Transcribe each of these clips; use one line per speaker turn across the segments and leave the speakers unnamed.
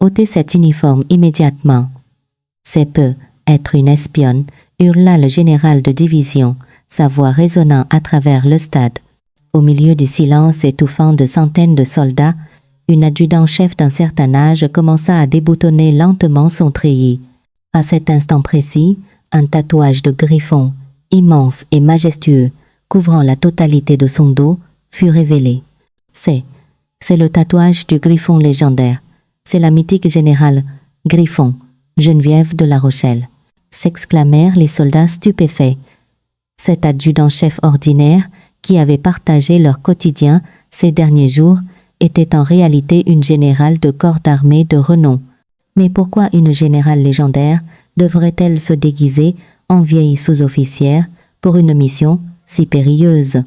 Ôtez cet uniforme immédiatement. C'est peu, être une espionne, hurla le général de division, sa voix résonnant à travers le stade. Au milieu du silence étouffant de centaines de soldats, une adjudant-chef d'un certain âge commença à déboutonner lentement son treillis. À cet instant précis, un tatouage de griffon, immense et majestueux, couvrant la totalité de son dos, fut révélé. C'est le tatouage du griffon légendaire. C'est la mythique générale Griffon, Geneviève de La Rochelle, s'exclamèrent les soldats stupéfaits. Cet adjudant-chef ordinaire, qui avait partagé leur quotidien ces derniers jours, était en réalité une générale de corps d'armée de renom. Mais pourquoi une générale légendaire devrait-elle se déguiser en vieille sous-officière pour une mission si périlleuse?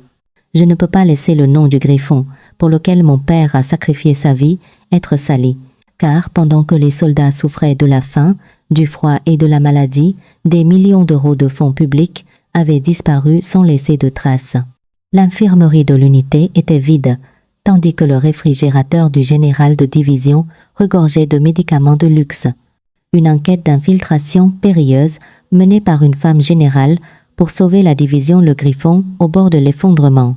Je ne peux pas laisser le nom du Griffon, pour lequel mon père a sacrifié sa vie, être sali, car pendant que les soldats souffraient de la faim, du froid et de la maladie, des millions d'euros de fonds publics avaient disparu sans laisser de traces. L'infirmerie de l'unité était vide, tandis que le réfrigérateur du général de division regorgeait de médicaments de luxe. Une enquête d'infiltration périlleuse menée par une femme générale pour sauver la division Le Griffon au bord de l'effondrement.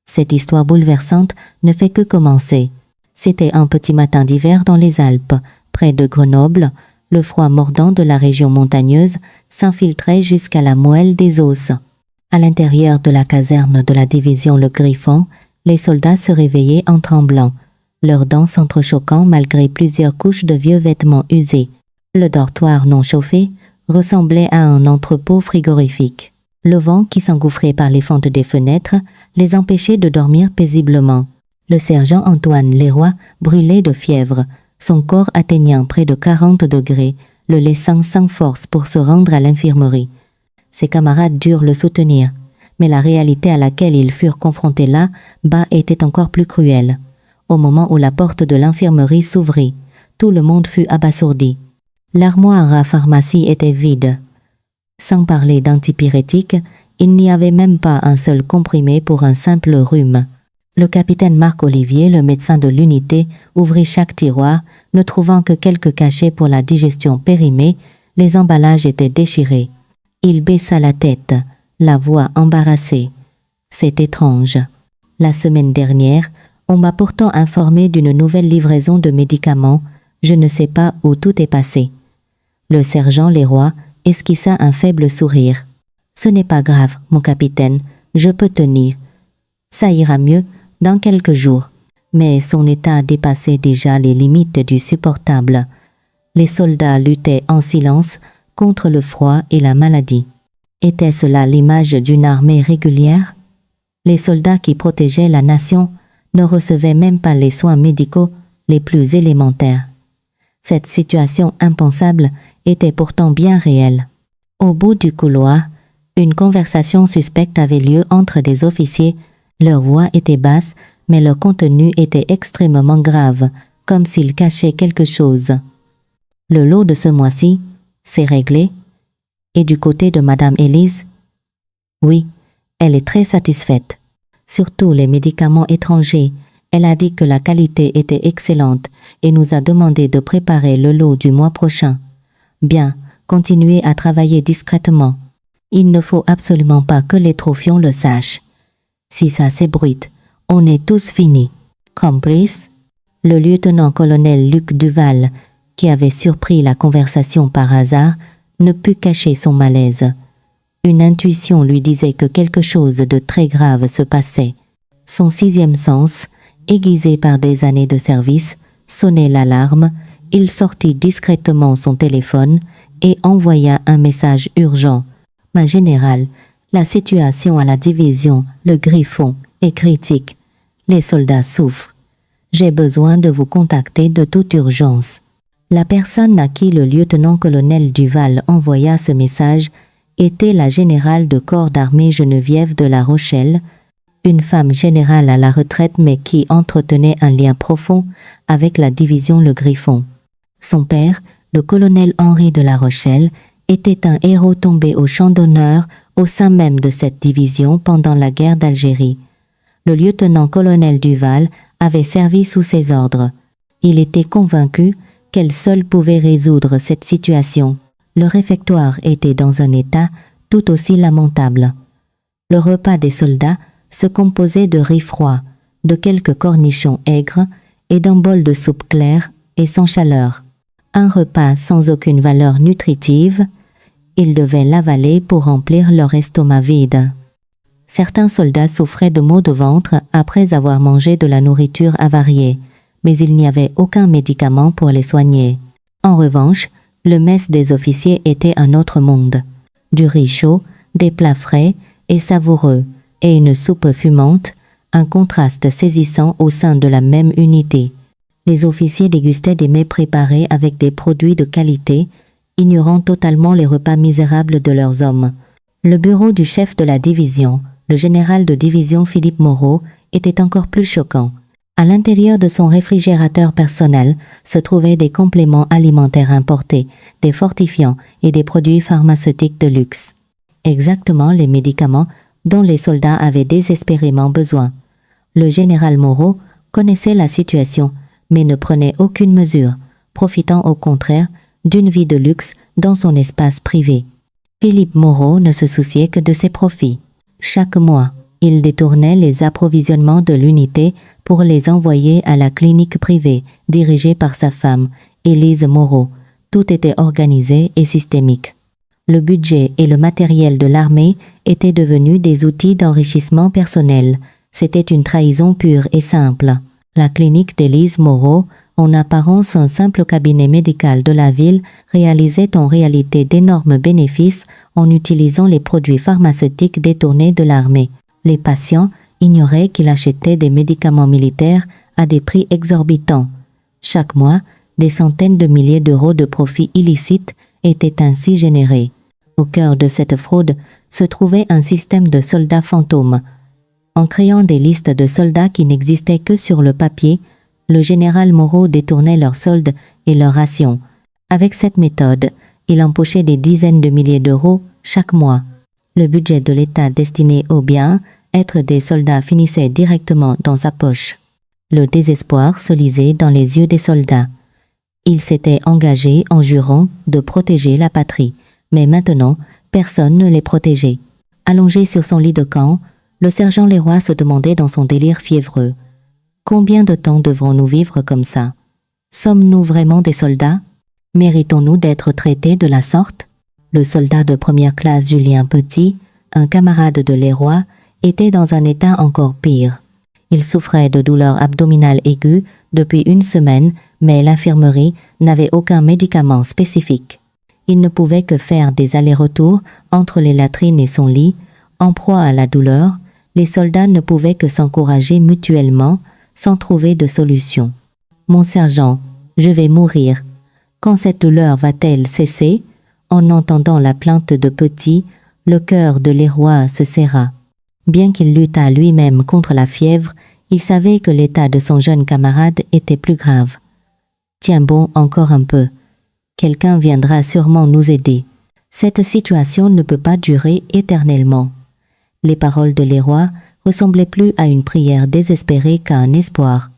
Cette histoire bouleversante ne fait que commencer. C'était un petit matin d'hiver dans les Alpes, près de Grenoble. Le froid mordant de la région montagneuse s'infiltrait jusqu'à la moelle des os. À l'intérieur de la caserne de la division Le Griffon, les soldats se réveillaient en tremblant, leurs dents s'entrechoquant malgré plusieurs couches de vieux vêtements usés. Le dortoir non chauffé ressemblait à un entrepôt frigorifique. Le vent qui s'engouffrait par les fentes des fenêtres les empêchait de dormir paisiblement. Le sergent Antoine Leroy brûlait de fièvre, son corps atteignant près de 40 degrés, le laissant sans force pour se rendre à l'infirmerie. Ses camarades durent le soutenir, mais la réalité à laquelle ils furent confrontés là-bas était encore plus cruelle. Au moment où la porte de l'infirmerie s'ouvrit, tout le monde fut abasourdi. L'armoire à pharmacie était vide. Sans parler d'antipyrétique, il n'y avait même pas un seul comprimé pour un simple rhume. Le capitaine Marc Olivier, le médecin de l'unité, ouvrit chaque tiroir, ne trouvant que quelques cachets pour la digestion périmée, les emballages étaient déchirés. Il baissa la tête, la voix embarrassée. C'est étrange. La semaine dernière, on m'a pourtant informé d'une nouvelle livraison de médicaments. Je ne sais pas où tout est passé. Le sergent Leroy esquissa un faible sourire. Ce n'est pas grave, mon capitaine, je peux tenir. Ça ira mieux dans quelques jours. Mais son état dépassait déjà les limites du supportable. Les soldats luttaient en silence contre le froid et la maladie. Était-ce là l'image d'une armée régulière? Les soldats qui protégeaient la nation ne recevaient même pas les soins médicaux les plus élémentaires. Cette situation impensable était pourtant bien réelle. Au bout du couloir, une conversation suspecte avait lieu entre des officiers. Leur voix était basse, mais leur contenu était extrêmement grave, comme s'ils cachaient quelque chose. Le lot de ce mois-ci, c'est réglé. Et du côté de Madame Élise? Oui, elle est très satisfaite. Surtout les médicaments étrangers. Elle a dit que la qualité était excellente et nous a demandé de préparer le lot du mois prochain. Bien, continuez à travailler discrètement. Il ne faut absolument pas que les Trophions le sachent. Si ça s'ébruite, on est tous finis. Complice? Le lieutenant-colonel Luc Duval, qui avait surpris la conversation par hasard, ne put cacher son malaise. Une intuition lui disait que quelque chose de très grave se passait. Son sixième sens, aiguisé par des années de service, sonnait l'alarme. Il sortit discrètement son téléphone et envoya un message urgent. « Ma générale, la situation à la division, le Griffon, est critique. Les soldats souffrent. J'ai besoin de vous contacter de toute urgence. » La personne à qui le lieutenant-colonel Duval envoya ce message était la générale de corps d'armée Geneviève de La Rochelle, une femme générale à la retraite mais qui entretenait un lien profond avec la division Le Griffon. Son père, le colonel Henri de La Rochelle, était un héros tombé au champ d'honneur au sein même de cette division pendant la guerre d'Algérie. Le lieutenant-colonel Duval avait servi sous ses ordres. Il était convaincu qu'elle seule pouvait résoudre cette situation. Le réfectoire était dans un état tout aussi lamentable. Le repas des soldats se composait de riz froid, de quelques cornichons aigres et d'un bol de soupe claire et sans chaleur. Un repas sans aucune valeur nutritive, ils devaient l'avaler pour remplir leur estomac vide. Certains soldats souffraient de maux de ventre après avoir mangé de la nourriture avariée, mais il n'y avait aucun médicament pour les soigner. En revanche, le mess des officiers était un autre monde. Du riz chaud, des plats frais et savoureux, et une soupe fumante, un contraste saisissant au sein de la même unité. Les officiers dégustaient des mets préparés avec des produits de qualité, ignorant totalement les repas misérables de leurs hommes. Le bureau du chef de la division, le général de division Philippe Moreau, était encore plus choquant. À l'intérieur de son réfrigérateur personnel se trouvaient des compléments alimentaires importés, des fortifiants et des produits pharmaceutiques de luxe. Exactement les médicaments dont les soldats avaient désespérément besoin. Le général Moreau connaissait la situation, mais ne prenait aucune mesure, profitant au contraire d'une vie de luxe dans son espace privé. Philippe Moreau ne se souciait que de ses profits. Chaque mois, il détournait les approvisionnements de l'unité pour les envoyer à la clinique privée dirigée par sa femme, Élise Moreau. Tout était organisé et systémique. Le budget et le matériel de l'armée étaient devenus des outils d'enrichissement personnel. C'était une trahison pure et simple. La clinique d'Élise Moreau, en apparence un simple cabinet médical de la ville, réalisait en réalité d'énormes bénéfices en utilisant les produits pharmaceutiques détournés de l'armée. Les patients ignoraient qu'il achetait des médicaments militaires à des prix exorbitants. Chaque mois, des centaines de milliers d'euros de profits illicites étaient ainsi générés. Au cœur de cette fraude se trouvait un système de soldats fantômes. En créant des listes de soldats qui n'existaient que sur le papier, le général Moreau détournait leurs soldes et leurs rations. Avec cette méthode, il empochait des dizaines de milliers d'euros chaque mois. Le budget de l'État destiné au bien-être des soldats finissait directement dans sa poche. Le désespoir se lisait dans les yeux des soldats. Ils s'étaient engagés en jurant de protéger la patrie, mais maintenant, personne ne les protégeait. Allongé sur son lit de camp, le sergent Leroy se demandait dans son délire fiévreux: combien de temps devrons-nous vivre comme ça? Sommes-nous vraiment des soldats? Méritons-nous d'être traités de la sorte? Le soldat de première classe Julien Petit, un camarade de Leroy, était dans un état encore pire. Il souffrait de douleurs abdominales aiguës depuis une semaine, mais l'infirmerie n'avait aucun médicament spécifique. Il ne pouvait que faire des allers-retours entre les latrines et son lit. En proie à la douleur, les soldats ne pouvaient que s'encourager mutuellement, sans trouver de solution. « Mon sergent, je vais mourir. Quand cette douleur va-t-elle cesser ?» En entendant la plainte de Petit, le cœur de Leroy se serra. Bien qu'il luttât lui-même contre la fièvre, il savait que l'état de son jeune camarade était plus grave. « Tiens bon, encore un peu. Quelqu'un viendra sûrement nous aider. Cette situation ne peut pas durer éternellement. » Les paroles de Leroy ressemblaient plus à une prière désespérée qu'à un espoir.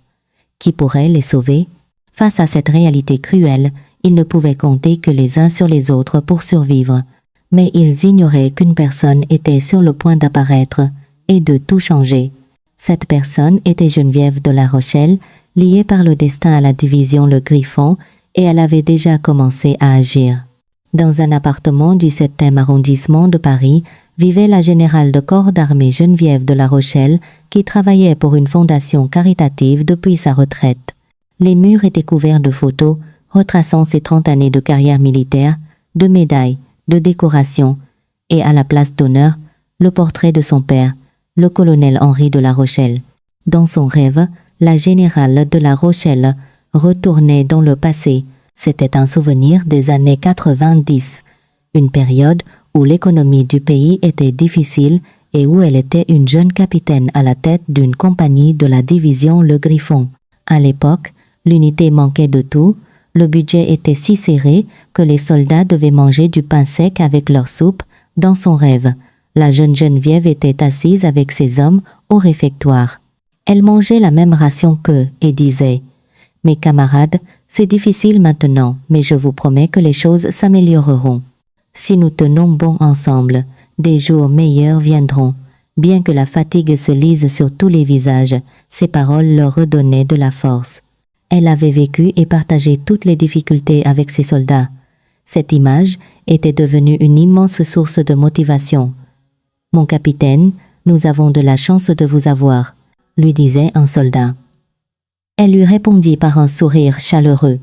Qui pourrait les sauver? Face à cette réalité cruelle, ils ne pouvaient compter que les uns sur les autres pour survivre. Mais ils ignoraient qu'une personne était sur le point d'apparaître et de tout changer. Cette personne était Geneviève de La Rochelle, liée par le destin à la division Le Griffon, et elle avait déjà commencé à agir. Dans un appartement du 7e arrondissement de Paris, vivait la générale de corps d'armée Geneviève de La Rochelle, qui travaillait pour une fondation caritative depuis sa retraite. Les murs étaient couverts de photos retraçant ses 30 années de carrière militaire, de médailles, de décorations, et à la place d'honneur, le portrait de son père, le colonel Henri de La Rochelle. Dans son rêve, la générale de La Rochelle retournait dans le passé. C'était un souvenir des années 90, une période où l'économie du pays était difficile et où elle était une jeune capitaine à la tête d'une compagnie de la division Le Griffon. À l'époque, l'unité manquait de tout, le budget était si serré que les soldats devaient manger du pain sec avec leur soupe. Dans son rêve, la jeune Geneviève était assise avec ses hommes au réfectoire. Elle mangeait la même ration qu'eux et disait « Mes camarades, C'est difficile maintenant, mais je vous promets que les choses s'amélioreront. Si nous tenons bon ensemble, des jours meilleurs viendront. Bien que la fatigue se lise sur tous les visages, ces paroles leur redonnaient de la force. Elle avait vécu et partagé toutes les difficultés avec ses soldats. Cette image était devenue une immense source de motivation. « Mon capitaine, nous avons de la chance de vous avoir », lui disait un soldat. Elle lui répondit par un sourire chaleureux.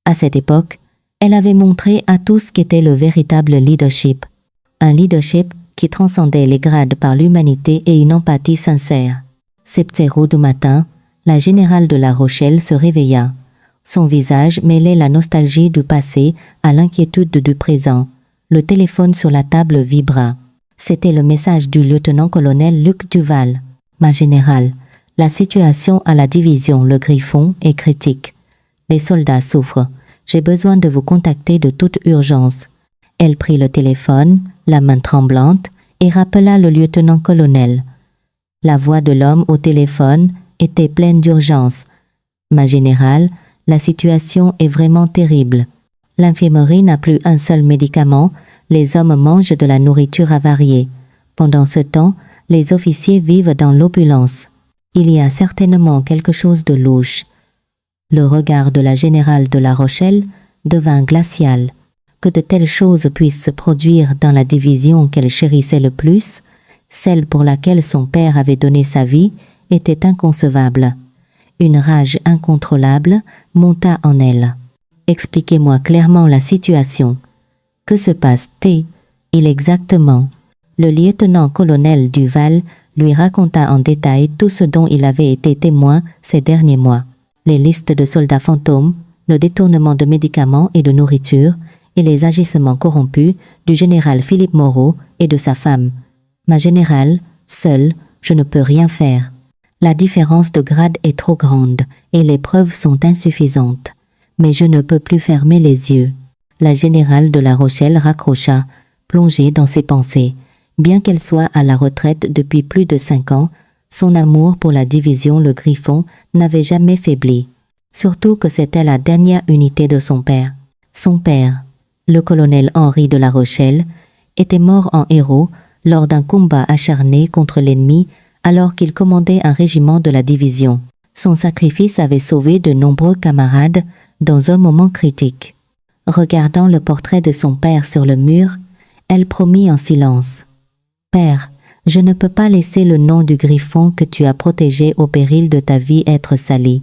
À cette époque, elle avait montré à tous qu'était le véritable leadership. Un leadership qui transcendait les grades par l'humanité et une empathie sincère. 7h du matin, la générale de La Rochelle se réveilla. Son visage mêlait la nostalgie du passé à l'inquiétude du présent. Le téléphone sur la table vibra. C'était le message du lieutenant-colonel Luc Duval. « Ma générale, la situation à la division Le Griffon est critique. Les soldats souffrent. J'ai besoin de vous contacter de toute urgence. » Elle prit le téléphone, la main tremblante, et rappela le lieutenant-colonel. La voix de l'homme au téléphone était pleine d'urgence. « Ma générale, la situation est vraiment terrible. L'infirmerie n'a plus un seul médicament, les hommes mangent de la nourriture avariée. Pendant ce temps, les officiers vivent dans l'opulence. Il y a certainement quelque chose de louche. » Le regard de la générale de La Rochelle devint glacial. Que de telles choses puissent se produire dans la division qu'elle chérissait le plus, celle pour laquelle son père avait donné sa vie, était inconcevable. Une rage incontrôlable monta en elle. « Expliquez-moi clairement la situation. Que se passe-t-il exactement ?» Le lieutenant-colonel Duval lui raconta en détail tout ce dont il avait été témoin ces derniers mois. Les listes de soldats fantômes, le détournement de médicaments et de nourriture, et les agissements corrompus du général Philippe Moreau et de sa femme. « Ma générale, seule, je ne peux rien faire. La différence de grade est trop grande et les preuves sont insuffisantes. Mais je ne peux plus fermer les yeux. » La générale de La Rochelle raccrocha, plongée dans ses pensées. Bien qu'elle soit à la retraite depuis plus de 5 ans, son amour pour la division Le Griffon n'avait jamais faibli. Surtout que c'était la dernière unité de son père. Son père, le colonel Henri de La Rochelle, était mort en héros lors d'un combat acharné contre l'ennemi alors qu'il commandait un régiment de la division. Son sacrifice avait sauvé de nombreux camarades dans un moment critique. Regardant le portrait de son père sur le mur, elle promit en silence. « Père, je ne peux pas laisser le nom du Griffon que tu as protégé au péril de ta vie être sali.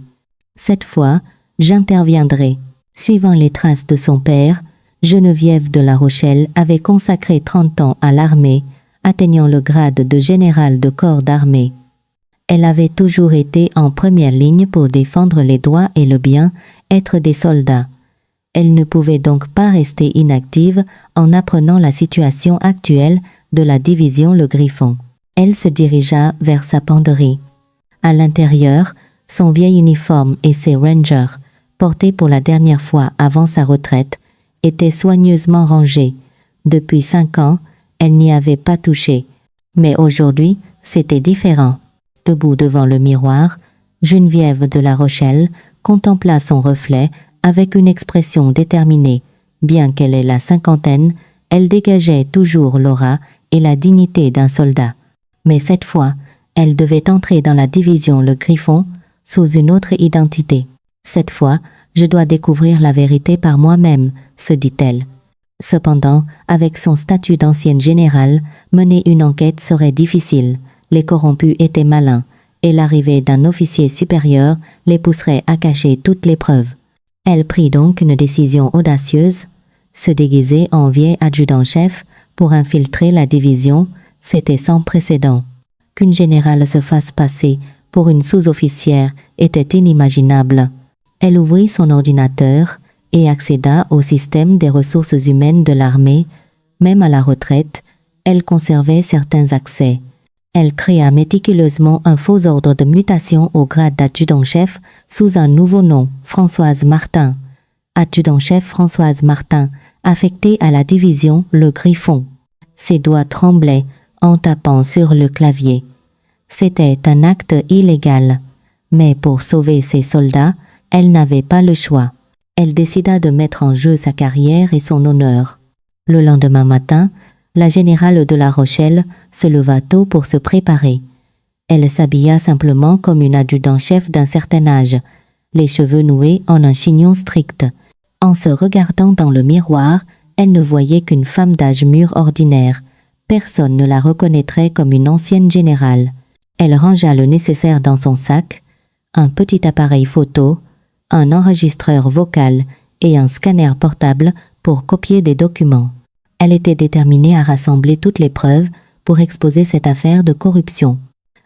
Cette fois, j'interviendrai. » Suivant les traces de son père, Geneviève de La Rochelle avait consacré 30 ans à l'armée, atteignant le grade de général de corps d'armée. Elle avait toujours été en première ligne pour défendre les droits et le bien-être des soldats. Elle ne pouvait donc pas rester inactive en apprenant la situation actuelle de la division Le Griffon. Elle se dirigea vers sa penderie. À l'intérieur, son vieil uniforme et ses rangers, portés pour la dernière fois avant sa retraite, étaient soigneusement rangés. Depuis 5 ans, elle n'y avait pas touché. Mais aujourd'hui, c'était différent. Debout devant le miroir, Geneviève de La Rochelle contempla son reflet avec une expression déterminée. Bien qu'elle ait la 50aine, elle dégageait toujours l'aura et la dignité d'un soldat. Mais cette fois, elle devait entrer dans la division Le Griffon sous une autre identité. Cette fois, je dois découvrir la vérité par moi-même, se dit-elle. Cependant, avec son statut d'ancienne générale, mener une enquête serait difficile. Les corrompus étaient malins, et l'arrivée d'un officier supérieur les pousserait à cacher toutes les preuves. Elle prit donc une décision audacieuse. Se déguiser en vieil adjudant-chef pour infiltrer la division, c'était sans précédent. Qu'une générale se fasse passer pour une sous-officière était inimaginable. Elle ouvrit son ordinateur et accéda au système des ressources humaines de l'armée. Même à la retraite, elle conservait certains accès. Elle créa méticuleusement un faux ordre de mutation au grade d'adjudant-chef sous un nouveau nom, Françoise Martin. Adjudant-chef Françoise Martin, affectée à la division Le Griffon. Ses doigts tremblaient en tapant sur le clavier. C'était un acte illégal, mais pour sauver ses soldats, elle n'avait pas le choix. Elle décida de mettre en jeu sa carrière et son honneur. Le lendemain matin, la générale de La Rochelle se leva tôt pour se préparer. Elle s'habilla simplement comme une adjudant-chef d'un certain âge, les cheveux noués en un chignon strict. En se regardant dans le miroir, elle ne voyait qu'une femme d'âge mûr ordinaire. Personne ne la reconnaîtrait comme une ancienne générale. Elle rangea le nécessaire dans son sac, un petit appareil photo, un enregistreur vocal et un scanner portable pour copier des documents. Elle était déterminée à rassembler toutes les preuves pour exposer cette affaire de corruption.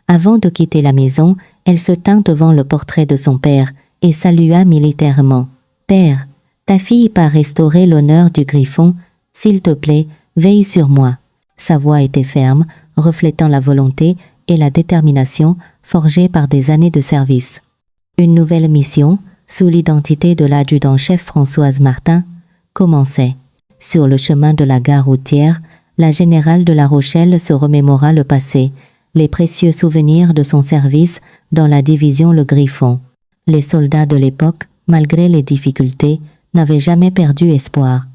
Avant de quitter la maison, elle se tint devant le portrait de son père et salua militairement. « Père, ta fille part restaurer l'honneur du Griffon. S'il te plaît, veille sur moi. » Sa voix était ferme, reflétant la volonté et la détermination forgées par des années de service. Une nouvelle mission, sous l'identité de l'adjudant-chef Françoise Martin, commençait. Sur le chemin de la gare routière, la générale de La Rochelle se remémora le passé, les précieux souvenirs de son service dans la division Le Griffon. Les soldats de l'époque, malgré les difficultés, n'avaient jamais perdu espoir.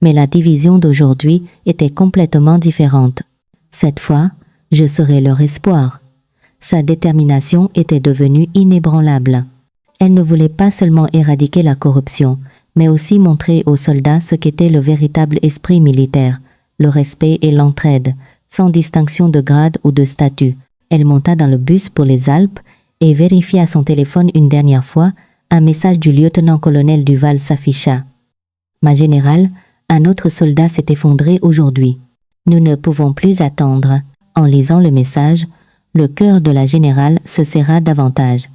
Mais la division d'aujourd'hui était complètement différente. Cette fois, je serai leur espoir. Sa détermination était devenue inébranlable. Elle ne voulait pas seulement éradiquer la corruption, mais aussi montrer aux soldats ce qu'était le véritable esprit militaire, le respect et l'entraide, sans distinction de grade ou de statut. Elle monta dans le bus pour les Alpes et vérifia son téléphone une dernière fois. Un message du lieutenant-colonel Duval s'afficha. « Ma générale, un autre soldat s'est effondré aujourd'hui. Nous ne pouvons plus attendre. » En lisant le message, le cœur de la générale se serra davantage.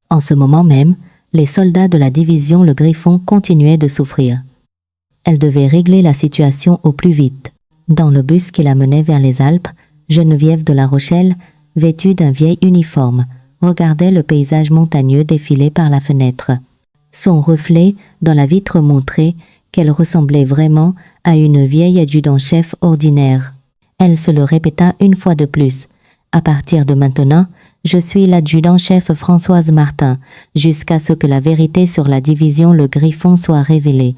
En ce moment même, les soldats de la division Le Griffon continuaient de souffrir. Elle devait régler la situation au plus vite. Dans le bus qui la menait vers les Alpes, Geneviève de La Rochelle, vêtue d'un vieil uniforme, regardait le paysage montagneux défiler par la fenêtre. Son reflet dans la vitre montrait qu'elle ressemblait vraiment à une vieille adjudant-chef ordinaire. Elle se le répéta une fois de plus. « À partir de maintenant, je suis l'adjudant-chef Françoise Martin, jusqu'à ce que la vérité sur la division Le Griffon soit révélée. »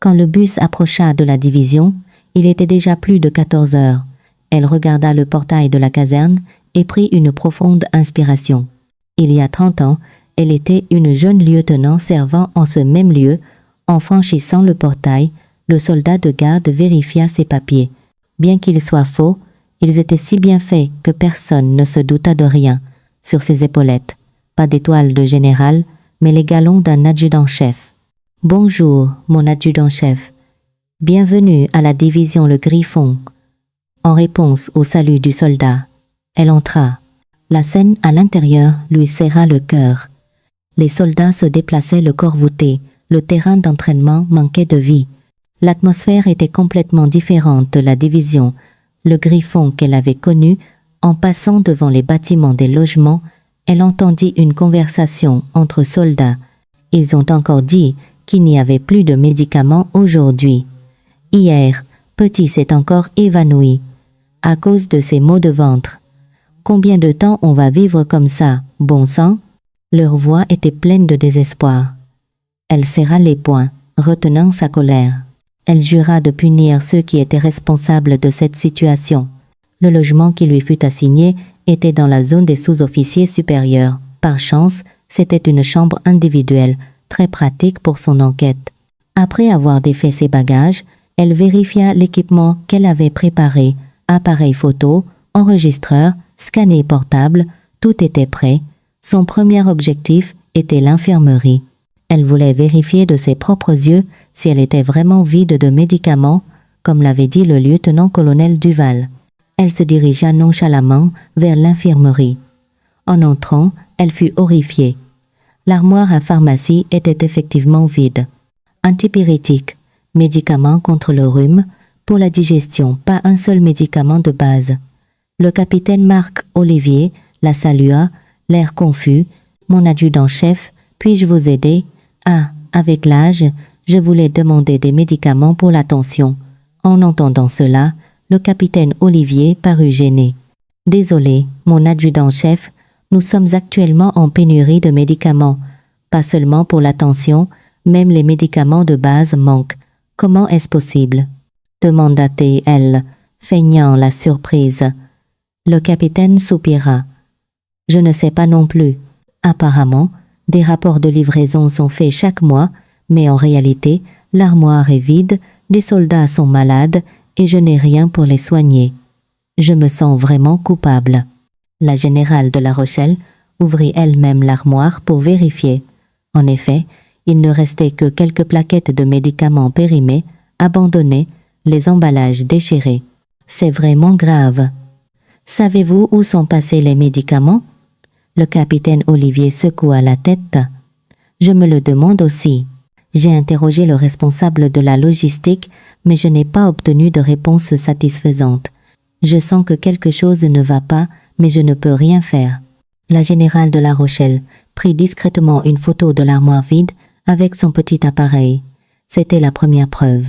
Quand le bus approcha de la division, il était déjà plus de 14 heures. Elle regarda le portail de la caserne et prit une profonde inspiration. Il y a 30 ans, elle était une jeune lieutenant servant en ce même lieu. En franchissant le portail, le soldat de garde vérifia ses papiers. Bien qu'ils soient faux, ils étaient si bien faits que personne ne se douta de rien. Sur ses épaulettes, pas d'étoile de général, mais les galons d'un adjudant-chef. « Bonjour, mon adjudant-chef. Bienvenue à la division Le Griffon. » En réponse au salut du soldat, elle entra. La scène à l'intérieur lui serra le cœur. Les soldats se déplaçaient le corps voûté, le terrain d'entraînement manquait de vie. L'atmosphère était complètement différente de la division, Le Griffon qu'elle avait connu. En passant devant les bâtiments des logements, elle entendit une conversation entre soldats. Ils ont encore dit qu'il n'y avait plus de médicaments aujourd'hui. Hier, Petit s'est encore évanoui à cause de ses maux de ventre. Combien de temps on va vivre comme ça, bon sang? Leur voix était pleine de désespoir. Elle serra les poings, retenant sa colère. Elle jura de punir ceux qui étaient responsables de cette situation. Le logement qui lui fut assigné était dans la zone des sous-officiers supérieurs. Par chance, c'était une chambre individuelle, très pratique pour son enquête. Après avoir défait ses bagages, elle vérifia l'équipement qu'elle avait préparé, appareil photo, enregistreur, scanner portable, tout était prêt. Son premier objectif était l'infirmerie. Elle voulait vérifier de ses propres yeux si elle était vraiment vide de médicaments, comme l'avait dit le lieutenant-colonel Duval. Elle se dirigea nonchalamment vers l'infirmerie. En entrant, elle fut horrifiée. L'armoire à pharmacie était effectivement vide. Antipyrétique, médicaments contre le rhume, pour la digestion, pas un seul médicament de base. Le capitaine Marc Olivier la salua, l'air confus. « Mon adjudant-chef, puis-je vous aider? » « Ah, avec l'âge, je voulais demander des médicaments pour la tension. » En entendant cela, le capitaine Olivier parut gêné. « Désolé, mon adjudant-chef, nous sommes actuellement en pénurie de médicaments, pas seulement pour la tension, Même les médicaments de base manquent. Comment est-ce possible? Demanda-t-elle, feignant la surprise. Le capitaine soupira. Je ne sais pas non plus. Apparemment, des rapports de livraison sont faits chaque mois, mais en réalité, l'armoire est vide, les soldats sont malades et je n'ai rien pour les soigner. Je me sens vraiment coupable. La générale de La Rochelle ouvrit elle-même l'armoire pour vérifier. En effet, il ne restait que quelques plaquettes de médicaments périmés, abandonnés, les emballages déchirés. C'est vraiment grave. Savez-vous où sont passés les médicaments? Le capitaine Olivier secoua la tête. Je me le demande aussi. J'ai interrogé le responsable de la logistique, mais je n'ai pas obtenu de réponse satisfaisante. Je sens que quelque chose ne va pas, mais je ne peux rien faire. La générale de La Rochelle prit discrètement une photo de l'armoire vide avec son petit appareil. C'était la première preuve.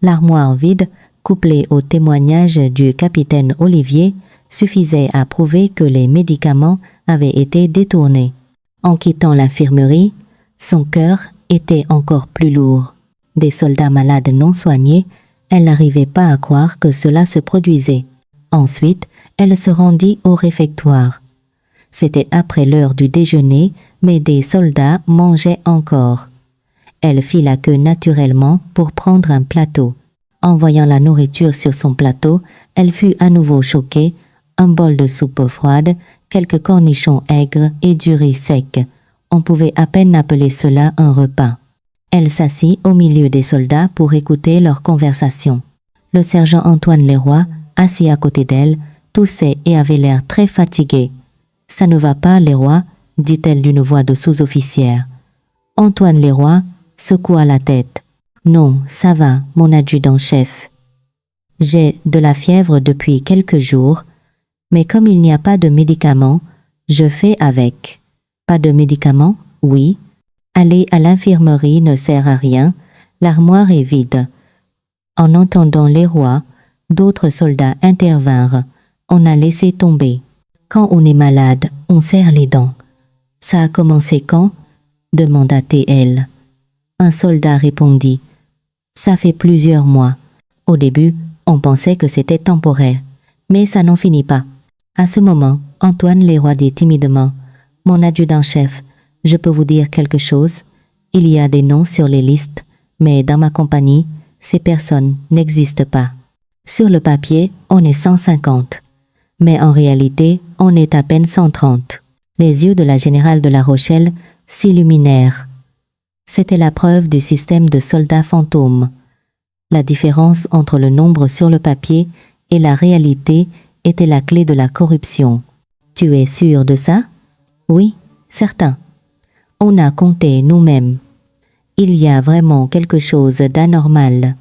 L'armoire vide, couplée au témoignage du capitaine Olivier, suffisait à prouver que les médicaments avaient été détournés. En quittant l'infirmerie, son cœur était encore plus lourd. Des soldats malades non soignés, elle n'arrivait pas à croire que cela se produisait. Ensuite, elle se rendit au réfectoire. C'était après l'heure du déjeuner, mais des soldats mangeaient encore. Elle fit la queue naturellement pour prendre un plateau. En voyant la nourriture sur son plateau, elle fut à nouveau choquée. Un bol de soupe froide, quelques cornichons aigres et du riz sec. On pouvait à peine appeler cela un repas. Elle s'assit au milieu des soldats pour écouter leur conversation. Le sergent Antoine Leroy, assis à côté d'elle, toussait et avait l'air très fatigué. « Ça ne va pas, Leroy ?» dit-elle d'une voix de sous-officière. Antoine Leroy secoua la tête. « Non, ça va, mon adjudant-chef. J'ai de la fièvre depuis quelques jours, mais comme il n'y a pas de médicaments, je fais avec. » Pas de médicaments? Oui. Aller à l'infirmerie ne sert à rien, l'armoire est vide. En entendant Leroy, d'autres soldats intervinrent. On a laissé tomber. Quand on est malade, on serre les dents. Ça a commencé quand? Demanda-t-elle. Un soldat répondit. Ça fait plusieurs mois. Au début, on pensait que c'était temporaire, mais ça n'en finit pas. À ce moment, Antoine Leroy dit timidement. Mon adjudant-chef, je peux vous dire quelque chose? Il y a des noms sur les listes, mais dans ma compagnie, ces personnes n'existent pas. Sur le papier, on est 150, mais en réalité, on est à peine 130. Les yeux de la générale de La Rochelle s'illuminèrent. C'était la preuve du système de soldats fantômes. La différence entre le nombre sur le papier et la réalité était la clé de la corruption. Tu es sûr de ça? Oui, certain. On a compté nous-mêmes. Il y a vraiment quelque chose d'anormal.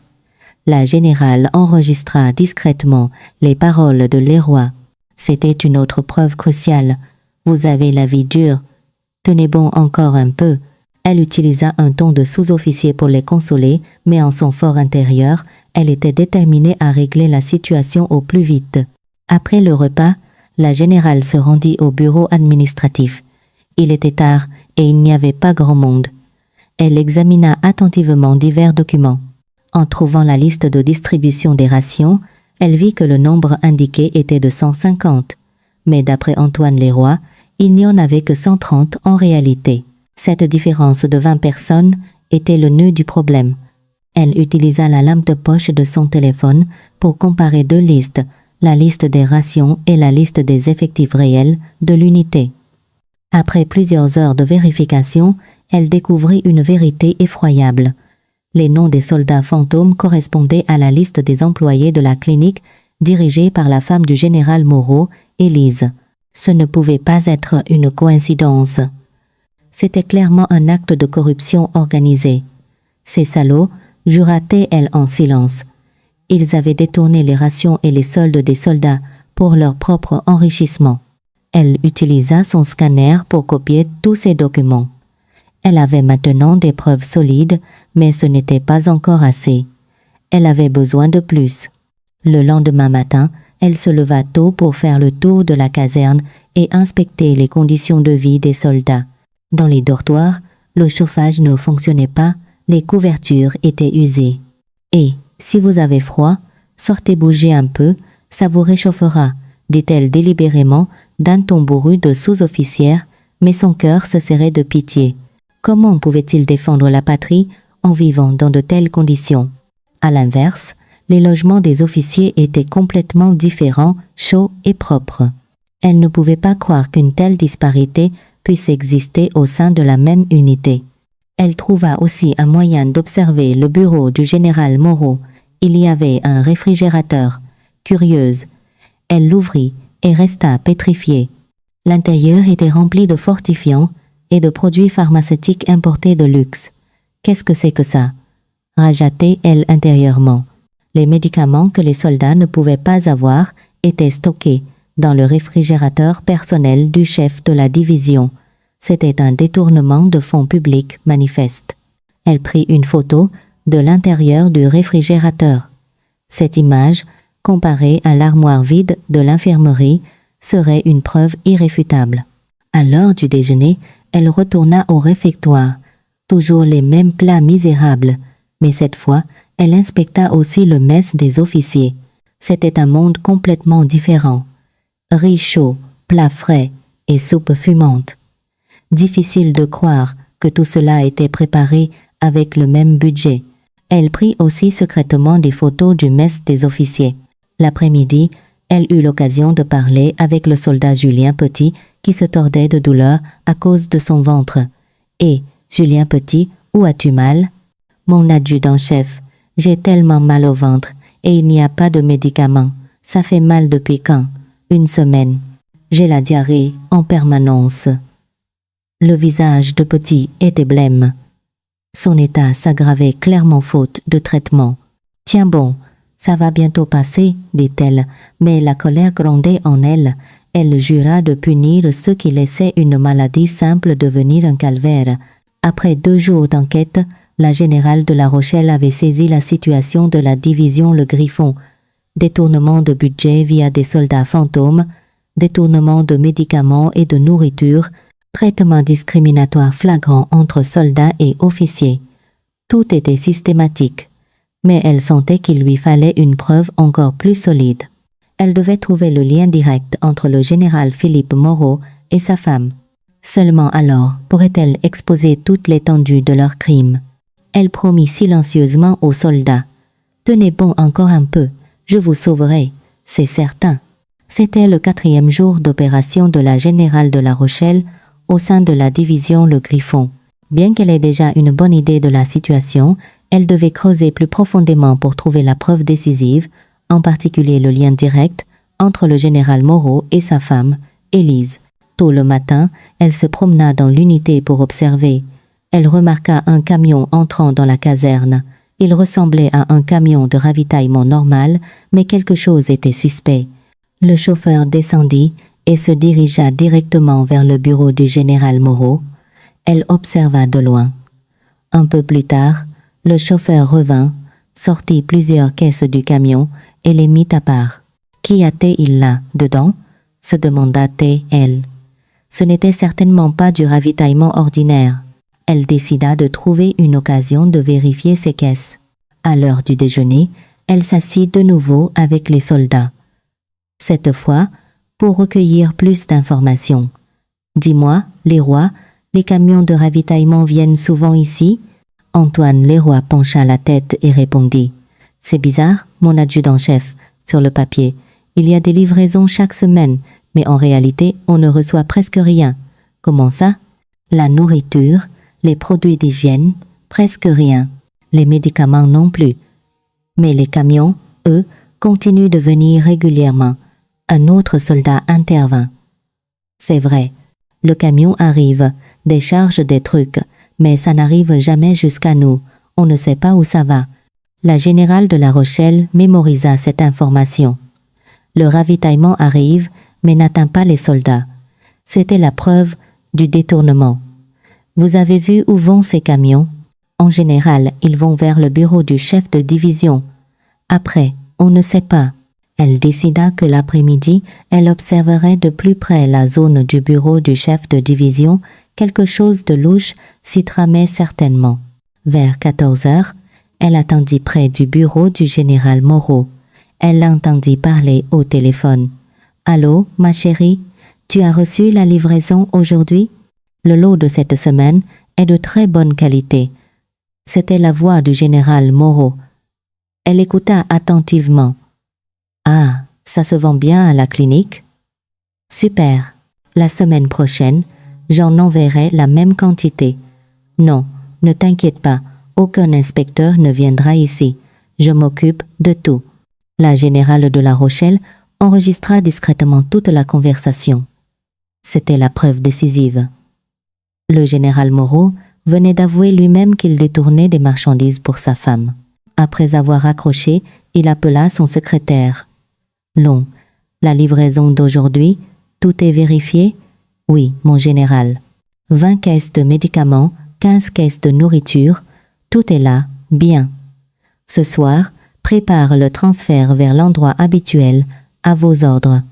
La générale enregistra discrètement les paroles de Leroy. C'était une autre preuve cruciale. Vous avez la vie dure. Tenez bon encore un peu. Elle utilisa un ton de sous-officier pour les consoler, mais en son fort intérieur, elle était déterminée à régler la situation au plus vite. Après le repas, la générale se rendit au bureau administratif. Il était tard et il n'y avait pas grand monde. Elle examina attentivement divers documents. En trouvant la liste de distribution des rations, elle vit que le nombre indiqué était de 150. Mais d'après Antoine Leroy, il n'y en avait que 130 en réalité. Cette différence de 20 personnes était le nœud du problème. Elle utilisa la lampe de poche de son téléphone pour comparer deux listes, la liste des rations et la liste des effectifs réels de l'unité. Après plusieurs heures de vérification, elle découvrit une vérité effroyable. Les noms des soldats fantômes correspondaient à la liste des employés de la clinique dirigée par la femme du général Moreau, Élise. Ce ne pouvait pas être une coïncidence. C'était clairement un acte de corruption organisé. Ces salauds, jura-t-elle en silence. Ils avaient détourné les rations et les soldes des soldats pour leur propre enrichissement. Elle utilisa son scanner pour copier tous ces documents. Elle avait maintenant des preuves solides, mais ce n'était pas encore assez. Elle avait besoin de plus. Le lendemain matin, elle se leva tôt pour faire le tour de la caserne et inspecter les conditions de vie des soldats. Dans les dortoirs, le chauffage ne fonctionnait pas, Les couvertures étaient usées. Et, si vous avez froid, sortez bouger un peu, ça vous réchauffera, dit-elle délibérément d'un ton bourru de sous-officière, mais son cœur se serrait de pitié. Comment pouvait-il défendre la patrie en vivant dans de telles conditions? À l'inverse, les logements des officiers étaient complètement différents, chauds et propres. Elle ne pouvait pas croire qu'une telle disparité puisse exister au sein de la même unité. Elle trouva aussi un moyen d'observer le bureau du général Moreau. Il y avait un réfrigérateur. Curieuse, elle l'ouvrit et resta pétrifiée. L'intérieur était rempli de fortifiants et de produits pharmaceutiques importés de luxe. Qu'est-ce que c'est que ça? Rajata-t-elle intérieurement. Les médicaments que les soldats ne pouvaient pas avoir étaient stockés dans le réfrigérateur personnel du chef de la division. C'était un détournement de fonds publics manifeste. Elle prit une photo de l'intérieur du réfrigérateur. Cette image, comparée à l'armoire vide de l'infirmerie, serait une preuve irréfutable. À l'heure du déjeuner, elle retourna au réfectoire. Toujours les mêmes plats misérables, mais cette fois, elle inspecta aussi le mess des officiers. C'était un monde complètement différent. Riz chaud, plats frais et soupe fumante. Difficile de croire que tout cela était préparé avec le même budget. Elle prit aussi secrètement des photos du mess des officiers. L'après-midi, elle eut l'occasion de parler avec le soldat Julien Petit qui se tordait de douleur à cause de son ventre. « Et, Julien Petit, où as-tu mal ?»« Mon adjudant-chef, j'ai tellement mal au ventre et il n'y a pas de médicaments. Ça fait mal depuis quand? Une semaine. J'ai la diarrhée en permanence. » Le visage de Petit était blême. Son état s'aggravait clairement faute de traitement. « Tiens bon, ça va bientôt passer, dit-elle, mais la colère grondait en elle. Elle jura de punir ceux qui laissaient une maladie simple devenir un calvaire. Après 2 jours d'enquête, la générale de La Rochelle avait saisi la situation de la division Le Griffon. Détournement de budget via des soldats fantômes, détournement de médicaments et de nourriture, traitement discriminatoire flagrant entre soldats et officiers. Tout était systématique, mais elle sentait qu'il lui fallait une preuve encore plus solide. Elle devait trouver le lien direct entre le général Philippe Moreau et sa femme. Seulement alors pourrait-elle exposer toute l'étendue de leurs crimes. Elle promit silencieusement aux soldats. « Tenez bon encore un peu, je vous sauverai, c'est certain. » C'était le 4e jour d'opération de la générale de La Rochelle au sein de la division Le Griffon. Bien qu'elle ait déjà une bonne idée de la situation, elle devait creuser plus profondément pour trouver la preuve décisive, en particulier le lien direct entre le général Moreau et sa femme, Élise. Tôt le matin, elle se promena dans l'unité pour observer. Elle remarqua un camion entrant dans la caserne. Il ressemblait à un camion de ravitaillement normal, mais quelque chose était suspect. Le chauffeur descendit et se dirigea directement vers le bureau du général Moreau. Elle observa de loin. Un peu plus tard, le chauffeur revint, sortit plusieurs caisses du camion et les mit à part. « Qu'y a-t-il là, dedans ?» se demanda-t-elle. Ce n'était certainement pas du ravitaillement ordinaire. Elle décida de trouver une occasion de vérifier ces caisses. À l'heure du déjeuner, elle s'assit de nouveau avec les soldats. Cette fois, pour recueillir plus d'informations. « Dis-moi, Leroy, les camions de ravitaillement viennent souvent ici ?» Antoine Leroy pencha la tête et répondit. « C'est bizarre, mon adjudant-chef, sur le papier. Il y a des livraisons chaque semaine, mais en réalité, on ne reçoit presque rien. Comment ça? La nourriture, les produits d'hygiène, presque rien. Les médicaments non plus. Mais les camions, eux, continuent de venir régulièrement. » Un autre soldat intervint. « C'est vrai, le camion arrive, décharge des trucs, mais ça n'arrive jamais jusqu'à nous. On ne sait pas où ça va. » La générale de La Rochelle mémorisa cette information. Le ravitaillement arrive, mais n'atteint pas les soldats. C'était la preuve du détournement. Vous avez vu où vont ces camions? En général, ils vont vers le bureau du chef de division. Après, on ne sait pas. Elle décida que l'après-midi, elle observerait de plus près la zone du bureau du chef de division. Quelque chose de louche s'y tramait certainement. Vers 14 heures, elle attendit près du bureau du général Moreau. Elle l'entendit parler au téléphone. « Allô, ma chérie, tu as reçu la livraison aujourd'hui? Le lot de cette semaine est de très bonne qualité. » C'était la voix du général Moreau. Elle écouta attentivement. « Ah, ça se vend bien à la clinique? »« Super. La semaine prochaine, j'en enverrai la même quantité. »« Non, ne t'inquiète pas, aucun inspecteur ne viendra ici. Je m'occupe de tout. » La générale de La Rochelle enregistra discrètement toute la conversation. C'était la preuve décisive. Le général Moreau venait d'avouer lui-même qu'il détournait des marchandises pour sa femme. Après avoir raccroché, il appela son secrétaire. « Non, la livraison d'aujourd'hui, tout est vérifié? »« Oui, mon général. 20 caisses de médicaments, 15 caisses de nourriture, tout est là, bien. Ce soir, prépare le transfert vers l'endroit habituel, à vos ordres. »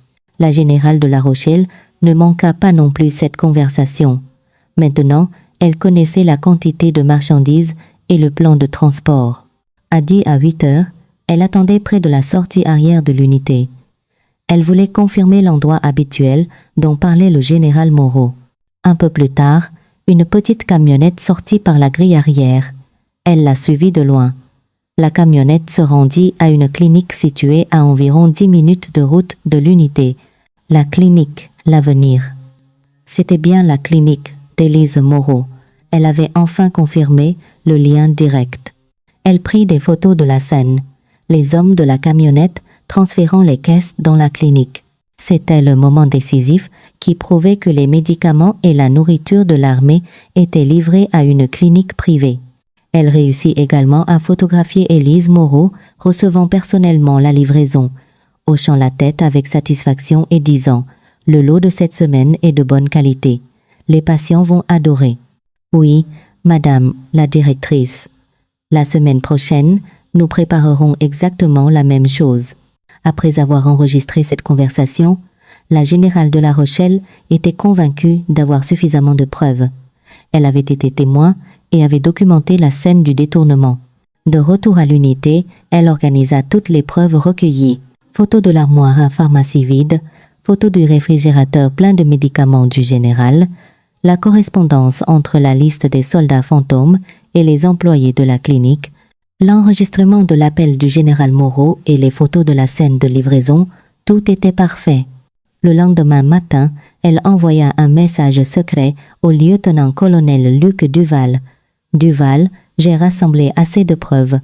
La générale de La Rochelle ne manqua pas non plus cette conversation. Maintenant, elle connaissait la quantité de marchandises et le plan de transport. À 10 à 8 heures, elle attendait près de la sortie arrière de l'unité. Elle voulait confirmer l'endroit habituel dont parlait le général Moreau. Un peu plus tard, une petite camionnette sortit par la grille arrière. Elle la suivit de loin. La camionnette se rendit à une clinique située à environ 10 minutes de route de l'unité. La clinique L'Avenir. C'était bien la clinique d'Élise Moreau. Elle avait enfin confirmé le lien direct. Elle prit des photos de la scène. Les hommes de la camionnette transférant les caisses dans la clinique. C'était le moment décisif qui prouvait que les médicaments et la nourriture de l'armée étaient livrés à une clinique privée. Elle réussit également à photographier Élise Moreau recevant personnellement la livraison, hochant la tête avec satisfaction et disant « Le lot de cette semaine est de bonne qualité. Les patients vont adorer. » « Oui, madame la directrice. La semaine prochaine, nous préparerons exactement la même chose. » Après avoir enregistré cette conversation, la générale de La Rochelle était convaincue d'avoir suffisamment de preuves. Elle avait été témoin et avait documenté la scène du détournement. De retour à l'unité, elle organisa toutes les preuves recueillies. Photos de l'armoire à pharmacie vide, photos du réfrigérateur plein de médicaments du général, la correspondance entre la liste des soldats fantômes et les employés de la clinique, l'enregistrement de l'appel du général Moreau et les photos de la scène de livraison, tout était parfait. Le lendemain matin, elle envoya un message secret au lieutenant-colonel Luc Duval. « Duval, j'ai rassemblé assez de preuves.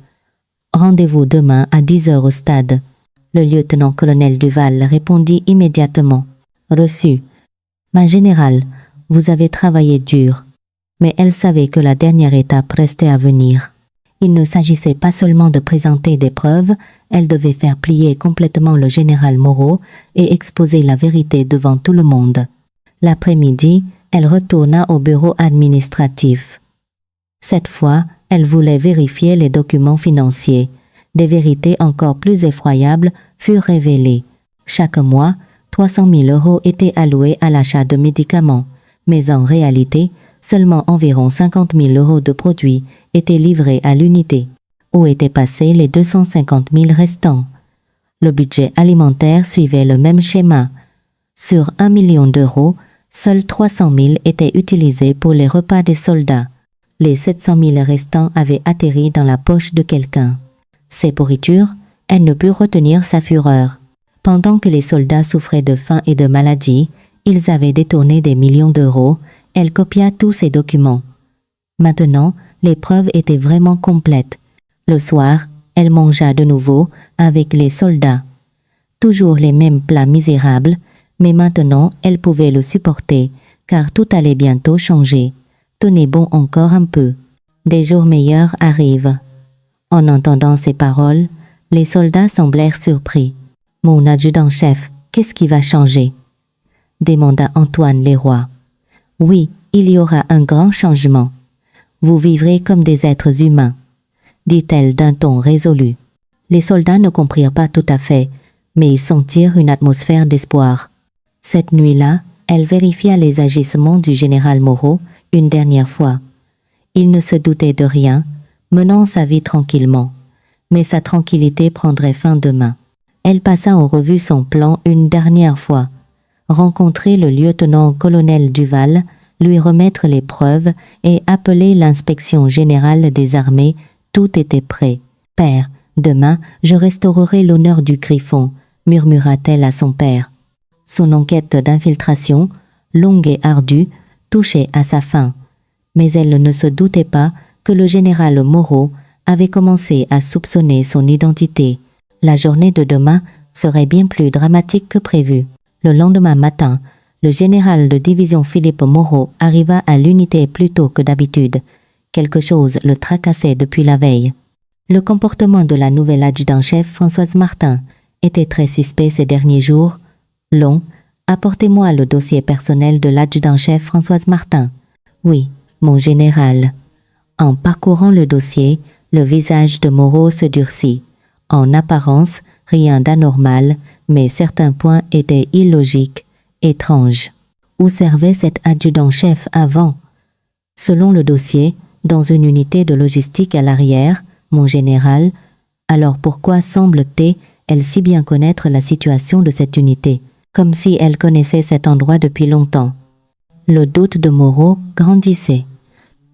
Rendez-vous demain à 10 heures au stade. » Le lieutenant-colonel Duval répondit immédiatement. « Reçu. Ma générale, vous avez travaillé dur. » Mais elle savait que la dernière étape restait à venir. Il ne s'agissait pas seulement de présenter des preuves, elle devait faire plier complètement le général Moreau et exposer la vérité devant tout le monde. L'après-midi, elle retourna au bureau administratif. Cette fois, elle voulait vérifier les documents financiers. Des vérités encore plus effroyables furent révélées. Chaque mois, 300 000 € étaient alloués à l'achat de médicaments, mais en réalité, seulement environ 50 000 € de produits étaient livrés à l'unité. Où étaient passés les 250 000 restants? Le budget alimentaire suivait le même schéma. Sur 1 million d'euros, seuls 300 000 étaient utilisés pour les repas des soldats. Les 700 000 restants avaient atterri dans la poche de quelqu'un. Ces pourritures, elle ne put retenir sa fureur. Pendant que les soldats souffraient de faim et de maladie, ils avaient détourné des millions d'euros. Elle copia tous ces documents. Maintenant, les preuves étaient vraiment complètes. Le soir, elle mangea de nouveau avec les soldats. Toujours les mêmes plats misérables, mais maintenant elle pouvait le supporter, car tout allait bientôt changer. Tenez bon encore un peu. Des jours meilleurs arrivent. En entendant ces paroles, les soldats semblèrent surpris. « Mon adjudant-chef, qu'est-ce qui va changer ?» demanda Antoine Leroy. « Oui, il y aura un grand changement. Vous vivrez comme des êtres humains, » dit-elle d'un ton résolu. Les soldats ne comprirent pas tout à fait, mais ils sentirent une atmosphère d'espoir. Cette nuit-là, elle vérifia les agissements du général Moreau une dernière fois. Il ne se doutait de rien, menant sa vie tranquillement. Mais sa tranquillité prendrait fin demain. Elle passa en revue son plan une dernière fois. Rencontrer le lieutenant-colonel Duval, lui remettre les preuves et appeler l'inspection générale des armées, tout était prêt. « Père, demain, je restaurerai l'honneur du Griffon », murmura-t-elle à son père. Son enquête d'infiltration, longue et ardue, touchait à sa fin. Mais elle ne se doutait pas que le général Moreau avait commencé à soupçonner son identité. La journée de demain serait bien plus dramatique que prévu. Le lendemain matin, le général de division Philippe Moreau arriva à l'unité plus tôt que d'habitude. Quelque chose le tracassait depuis la veille. Le comportement de la nouvelle adjudant-chef Françoise Martin était très suspect ces derniers jours. « Long, apportez-moi le dossier personnel de l'adjudant-chef Françoise Martin. »« Oui, mon général. » En parcourant le dossier, le visage de Moreau se durcit. En apparence, rien d'anormal, mais certains points étaient illogiques, étranges. Où servait cet adjudant-chef avant? Selon le dossier, dans une unité de logistique à l'arrière, mon général, alors pourquoi semble-t-elle si bien connaître la situation de cette unité, comme si elle connaissait cet endroit depuis longtemps? Le doute de Moreau grandissait.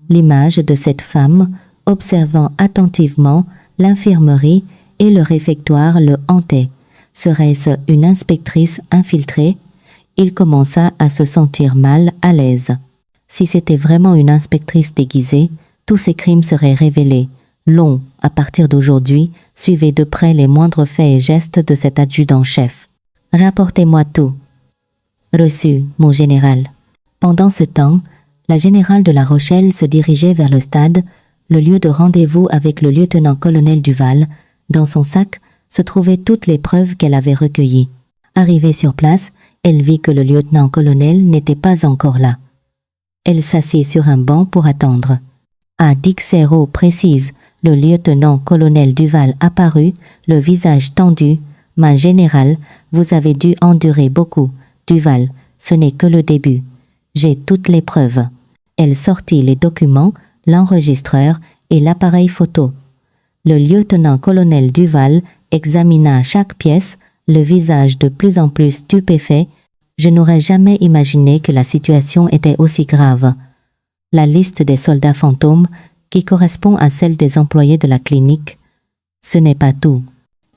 L'image de cette femme, observant attentivement l'infirmerie et le réfectoire, le hantait. Serait-ce une inspectrice infiltrée? Il commença à se sentir mal à l'aise. Si c'était vraiment une inspectrice déguisée, tous ces crimes seraient révélés. Long, à partir d'aujourd'hui, suivez de près les moindres faits et gestes de cet adjudant-chef. Rapportez-moi tout. Reçu, mon général. Pendant ce temps, la générale de La Rochelle se dirigeait vers le stade, le lieu de rendez-vous avec le lieutenant-colonel Duval. Dans son sac se trouvaient toutes les preuves qu'elle avait recueillies. Arrivée sur place, elle vit que le lieutenant-colonel n'était pas encore là. Elle s'assit sur un banc pour attendre. À Dixero précise, le lieutenant-colonel Duval apparut, le visage tendu. « Ma générale, vous avez dû endurer beaucoup. Duval, ce n'est que le début. J'ai toutes les preuves. » Elle sortit les documents, l'enregistreur et l'appareil photo. Le lieutenant-colonel Duval examina chaque pièce, le visage de plus en plus stupéfait. « Je n'aurais jamais imaginé que la situation était aussi grave. » La liste des soldats fantômes, qui correspond à celle des employés de la clinique. Ce n'est pas tout.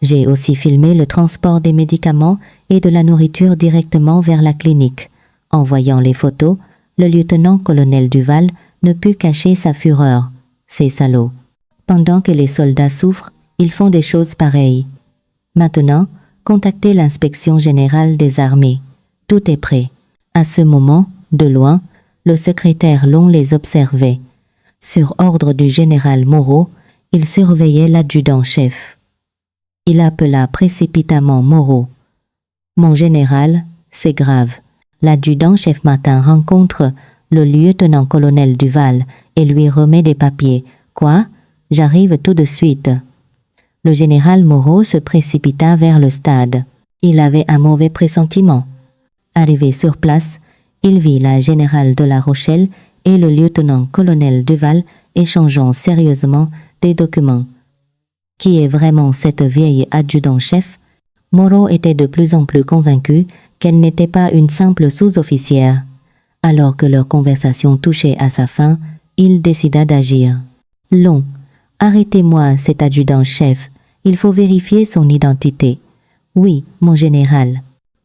J'ai aussi filmé le transport des médicaments et de la nourriture directement vers la clinique. En voyant les photos, le lieutenant-colonel Duval ne put cacher sa fureur. Ces salauds. Pendant que les soldats souffrent, ils font des choses pareilles. Maintenant, contactez l'inspection générale des armées. Tout est prêt. À ce moment, de loin, le secrétaire Long les observait. Sur ordre du général Moreau, il surveillait l'adjudant-chef. Il appela précipitamment Moreau. « Mon général, c'est grave. » L'adjudant-chef Martin rencontre le lieutenant-colonel Duval et lui remet des papiers. « Quoi? J'arrive tout de suite. » Le général Moreau se précipita vers le stade. Il avait un mauvais pressentiment. Arrivé sur place, il vit la générale de La Rochelle et le lieutenant-colonel Duval échangeant sérieusement des documents. Qui est vraiment cette vieille adjudant-chef? Moreau était de plus en plus convaincu qu'elle n'était pas une simple sous-officière. Alors que leur conversation touchait à sa fin, il décida d'agir. « Long, arrêtez-moi cet adjudant-chef. Il faut vérifier son identité. »« Oui, mon général. »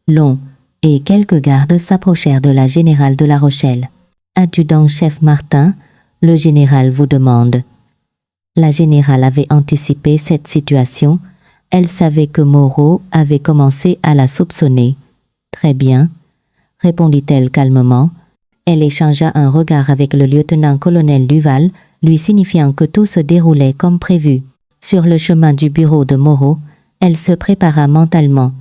Long et quelques gardes s'approchèrent de la générale de La Rochelle. « Adjudant-chef Martin, le général vous demande. » La générale avait anticipé cette situation. Elle savait que Moreau avait commencé à la soupçonner. « Très bien, » répondit-elle calmement. Elle échangea un regard avec le lieutenant-colonel Duval, lui signifiant que tout se déroulait comme prévu. Sur le chemin du bureau de Moreau, elle se prépara mentalement.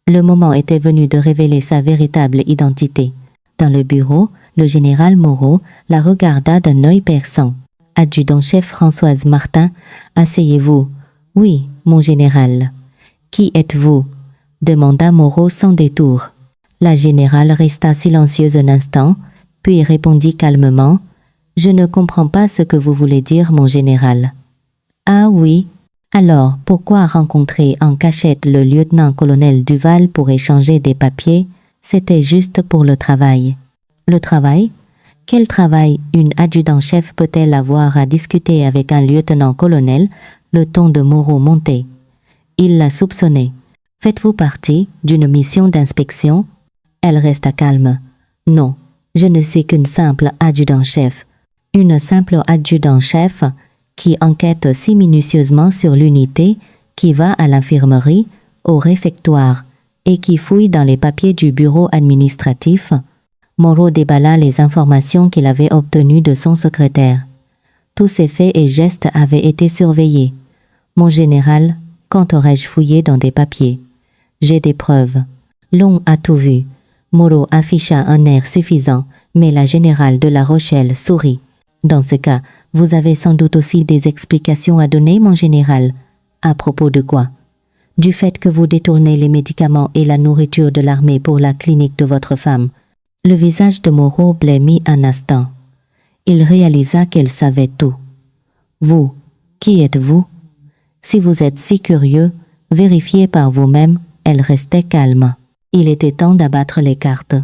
Le moment était venu de révéler sa véritable identité. Dans le bureau, le général Moreau la regarda d'un œil perçant. « Adjudant-chef Françoise Martin, asseyez-vous. »« Oui, mon général. »« Qui êtes-vous » demanda Moreau sans détour. La générale resta silencieuse un instant, puis répondit calmement. « Je ne comprends pas ce que vous voulez dire, mon général. » Ah oui. Alors, pourquoi rencontrer en cachette le lieutenant-colonel Duval pour échanger des papiers? C'était juste pour le travail. Le travail? Quel travail une adjudant-chef peut-elle avoir à discuter avec un lieutenant-colonel? Le ton de Moreau montait. Il la soupçonnait. Faites-vous partie d'une mission d'inspection? Elle resta calme. Non, je ne suis qu'une simple adjudant-chef. Une simple adjudant-chef qui enquête si minutieusement sur l'unité, qui va à l'infirmerie, au réfectoire et qui fouille dans les papiers du bureau administratif. Moreau déballa les informations qu'il avait obtenues de son secrétaire. Tous ses faits et gestes avaient été surveillés. Mon général, quand aurais-je fouillé dans des papiers? J'ai des preuves. L'on a tout vu. Moreau afficha un air suffisant, mais la générale de La Rochelle sourit. Dans ce cas, vous avez sans doute aussi des explications à donner, mon général. À propos de quoi? Du fait que vous détournez les médicaments et la nourriture de l'armée pour la clinique de votre femme. Le visage de Moreau blêmit un instant. Il réalisa qu'elle savait tout. Vous, qui êtes-vous? Si vous êtes si curieux, vérifiez par vous-même. Elle restait calme. Il était temps d'abattre les cartes.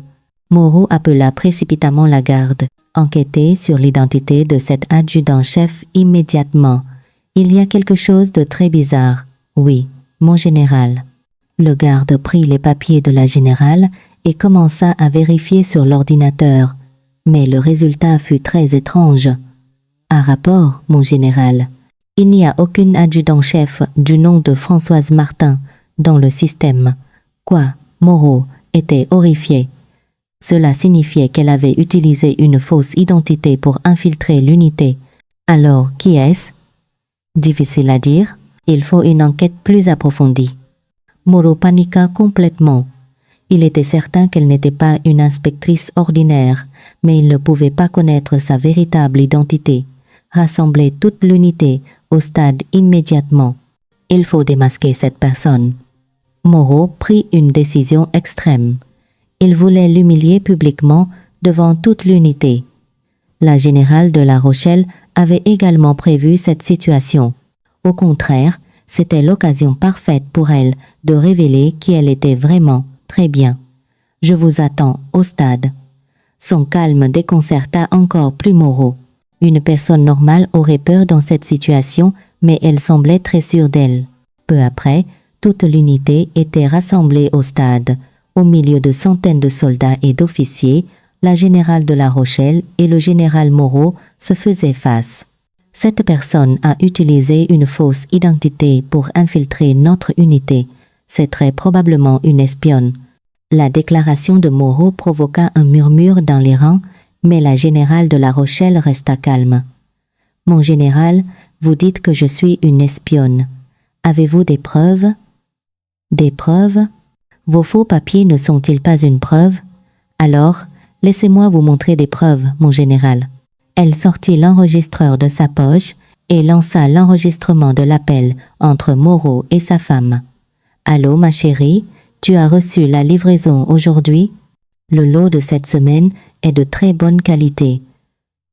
Moreau appela précipitamment la garde. Enquêtez sur l'identité de cet adjudant-chef immédiatement. Il y a quelque chose de très bizarre. Oui, mon général. Le garde prit les papiers de la générale et commença à vérifier sur l'ordinateur. Mais le résultat fut très étrange. Un rapport, mon général. Il n'y a aucune adjudant-chef du nom de Françoise Martin dans le système. Quoi? Moreau était horrifié. Cela signifiait qu'elle avait utilisé une fausse identité pour infiltrer l'unité. Alors, qui est-ce? Difficile à dire. Il faut une enquête plus approfondie. Moreau paniqua complètement. Il était certain qu'elle n'était pas une inspectrice ordinaire, mais il ne pouvait pas connaître sa véritable identité. Rassembler toute l'unité au stade immédiatement. Il faut démasquer cette personne. Moreau prit une décision extrême. Il voulait l'humilier publiquement devant toute l'unité. La générale de La Rochelle avait également prévu cette situation. Au contraire, c'était l'occasion parfaite pour elle de révéler qui elle était vraiment. Très bien. Je vous attends au stade. Son calme déconcerta encore plus Moreau. Une personne normale aurait peur dans cette situation, mais elle semblait très sûre d'elle. Peu après, toute l'unité était rassemblée au stade. Au milieu de centaines de soldats et d'officiers, la générale de La Rochelle et le général Moreau se faisaient face. Cette personne a utilisé une fausse identité pour infiltrer notre unité. C'est très probablement une espionne. La déclaration de Moreau provoqua un murmure dans les rangs, mais la générale de La Rochelle resta calme. « Mon général, vous dites que je suis une espionne. Avez-vous des preuves? » « Des preuves? Vos faux papiers ne sont-ils pas une preuve? Alors, laissez-moi vous montrer des preuves, mon général. » Elle sortit l'enregistreur de sa poche et lança l'enregistrement de l'appel entre Moreau et sa femme. « Allô, ma chérie, tu as reçu la livraison aujourd'hui? Le lot de cette semaine est de très bonne qualité. »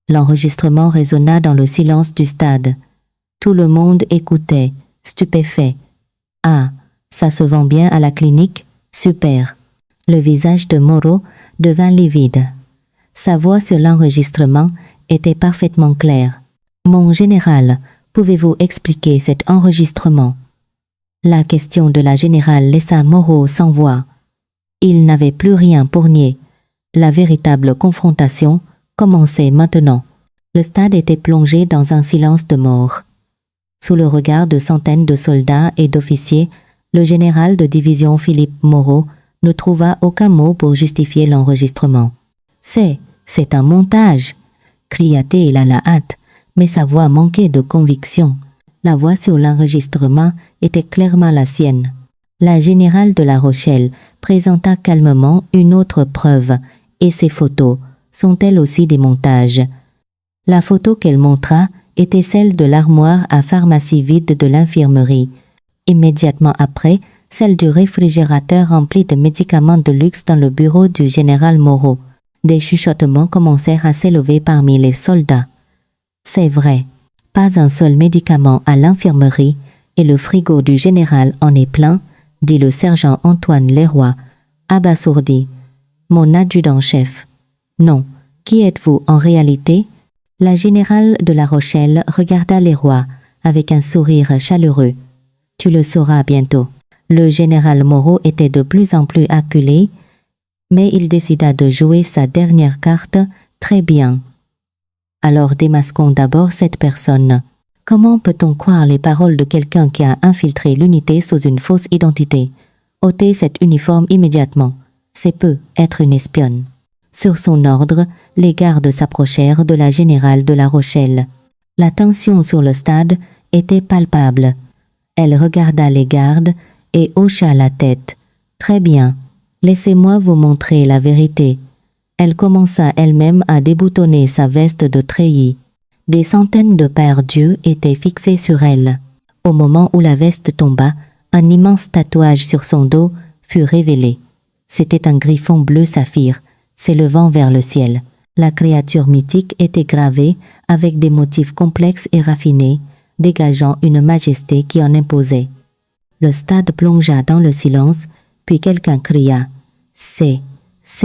L'enregistrement résonna dans le silence du stade. Tout le monde écoutait, stupéfait. « Ah, ça se vend bien à la clinique? Super. » Le visage de Moreau devint livide. Sa voix sur l'enregistrement était parfaitement claire. « Mon général, pouvez-vous expliquer cet enregistrement? » La question de la générale laissa Moreau sans voix. Il n'avait plus rien pour nier. La véritable confrontation commençait maintenant. Le stade était plongé dans un silence de mort. Sous le regard de centaines de soldats et d'officiers, le général de division Philippe Moreau ne trouva aucun mot pour justifier l'enregistrement. « C'est un montage !» cria-t-il à la hâte, mais sa voix manquait de conviction. La voix sur l'enregistrement était clairement la sienne. La générale de La Rochelle présenta calmement une autre preuve, et ces photos sont-elles aussi des montages? La photo qu'elle montra était celle de l'armoire à pharmacie vide de l'infirmerie. Immédiatement après, celle du réfrigérateur rempli de médicaments de luxe dans le bureau du général Moreau. Des chuchotements commencèrent à s'élever parmi les soldats. « C'est vrai. Pas un seul médicament à l'infirmerie et le frigo du général en est plein, dit le sergent Antoine Leroy, abasourdi. Mon adjudant-chef. Non. Qui êtes-vous en réalité? La générale de La Rochelle regarda Leroy avec un sourire chaleureux. Tu le sauras bientôt. Le général Moreau était de plus en plus acculé, mais il décida de jouer sa dernière carte très bien. Alors démasquons d'abord cette personne. Comment peut-on croire les paroles de quelqu'un qui a infiltré l'unité sous une fausse identité? Ôtez cet uniforme immédiatement. C'est peu être une espionne. Sur son ordre, les gardes s'approchèrent de la générale de La Rochelle. La tension sur le stade était palpable. Elle regarda les gardes et hocha la tête. Très bien, laissez-moi vous montrer la vérité. Elle commença elle-même à déboutonner sa veste de treillis. Des centaines de paires d'yeux étaient fixés sur elle. Au moment où la veste tomba, un immense tatouage sur son dos fut révélé. C'était un griffon bleu saphir, s'élevant vers le ciel. La créature mythique était gravée avec des motifs complexes et raffinés, dégageant une majesté qui en imposait. Le stade plongea dans le silence, puis quelqu'un cria « C'est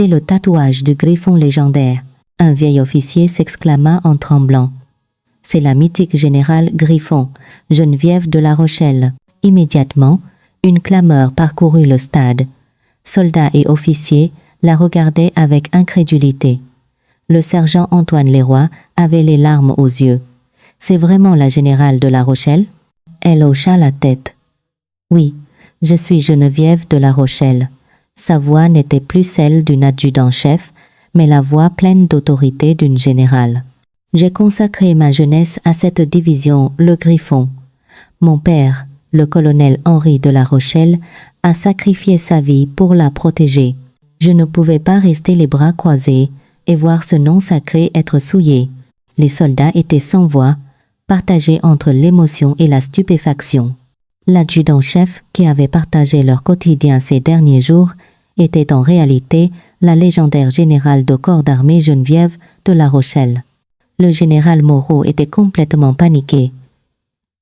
le tatouage du griffon légendaire !» Un vieil officier s'exclama en tremblant. « C'est la mythique générale Griffon, Geneviève de La Rochelle. » Immédiatement, une clameur parcourut le stade. Soldats et officiers la regardaient avec incrédulité. Le sergent Antoine Leroy avait les larmes aux yeux. « C'est vraiment la générale de La Rochelle ?» Elle hocha la tête. « Oui, je suis Geneviève de La Rochelle. » Sa voix n'était plus celle d'une adjudant-chef, mais la voix pleine d'autorité d'une générale. « J'ai consacré ma jeunesse à cette division, le Griffon. Mon père, le colonel Henri de La Rochelle, a sacrifié sa vie pour la protéger. Je ne pouvais pas rester les bras croisés et voir ce nom sacré être souillé. » Les soldats étaient sans voix, partagés entre l'émotion et la stupéfaction. L'adjudant-chef, qui avait partagé leur quotidien ces derniers jours, était en réalité la légendaire générale de corps d'armée Geneviève de La Rochelle. Le général Moreau était complètement paniqué.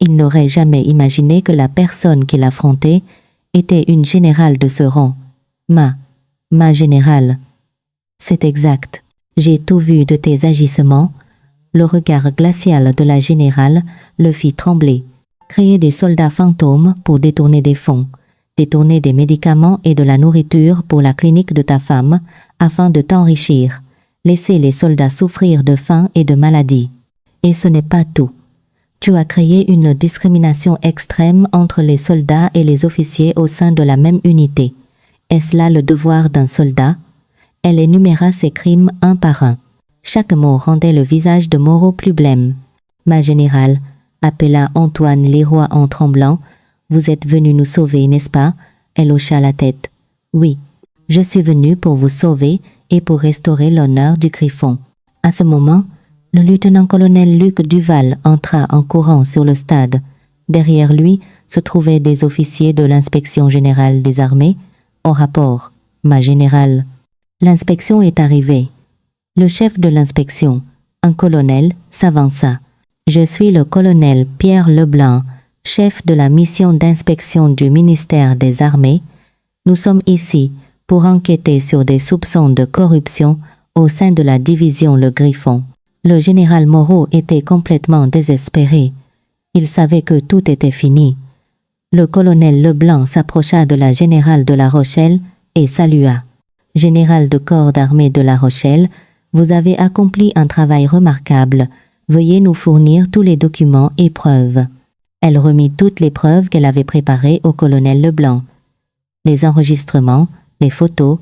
Il n'aurait jamais imaginé que la personne qu'il affrontait était une générale de ce rang. Ma générale. C'est exact. J'ai tout vu de tes agissements. Le regard glacial de la générale le fit trembler. Créer des soldats fantômes pour détourner des fonds, détourner des médicaments et de la nourriture pour la clinique de ta femme, afin de t'enrichir. Laisser les soldats souffrir de faim et de maladie. Et ce n'est pas tout. Tu as créé une discrimination extrême entre les soldats et les officiers au sein de la même unité. Est-ce là le devoir d'un soldat? Elle énuméra ses crimes un par un. Chaque mot rendait le visage de Moreau plus blême. Ma générale, appela Antoine Leroy en tremblant, vous êtes venu nous sauver, n'est-ce pas? Elle hocha la tête. Oui, je suis venu pour vous sauver et pour restaurer l'honneur du Griffon. À ce moment, le lieutenant-colonel Luc Duval entra en courant sur le stade. Derrière lui se trouvaient des officiers de l'inspection générale des armées. Au rapport, ma générale. L'inspection est arrivée. Le chef de l'inspection, un colonel, s'avança. Je suis le colonel Pierre Leblanc, chef de la mission d'inspection du ministère des Armées. Nous sommes ici pour enquêter sur des soupçons de corruption au sein de la division Le Griffon. Le général Moreau était complètement désespéré. Il savait que tout était fini. Le colonel Leblanc s'approcha de la générale de La Rochelle et salua. « Général de corps d'armée de La Rochelle, vous avez accompli un travail remarquable. Veuillez nous fournir tous les documents et preuves. » Elle remit toutes les preuves qu'elle avait préparées au colonel Leblanc. Les enregistrements, les photos,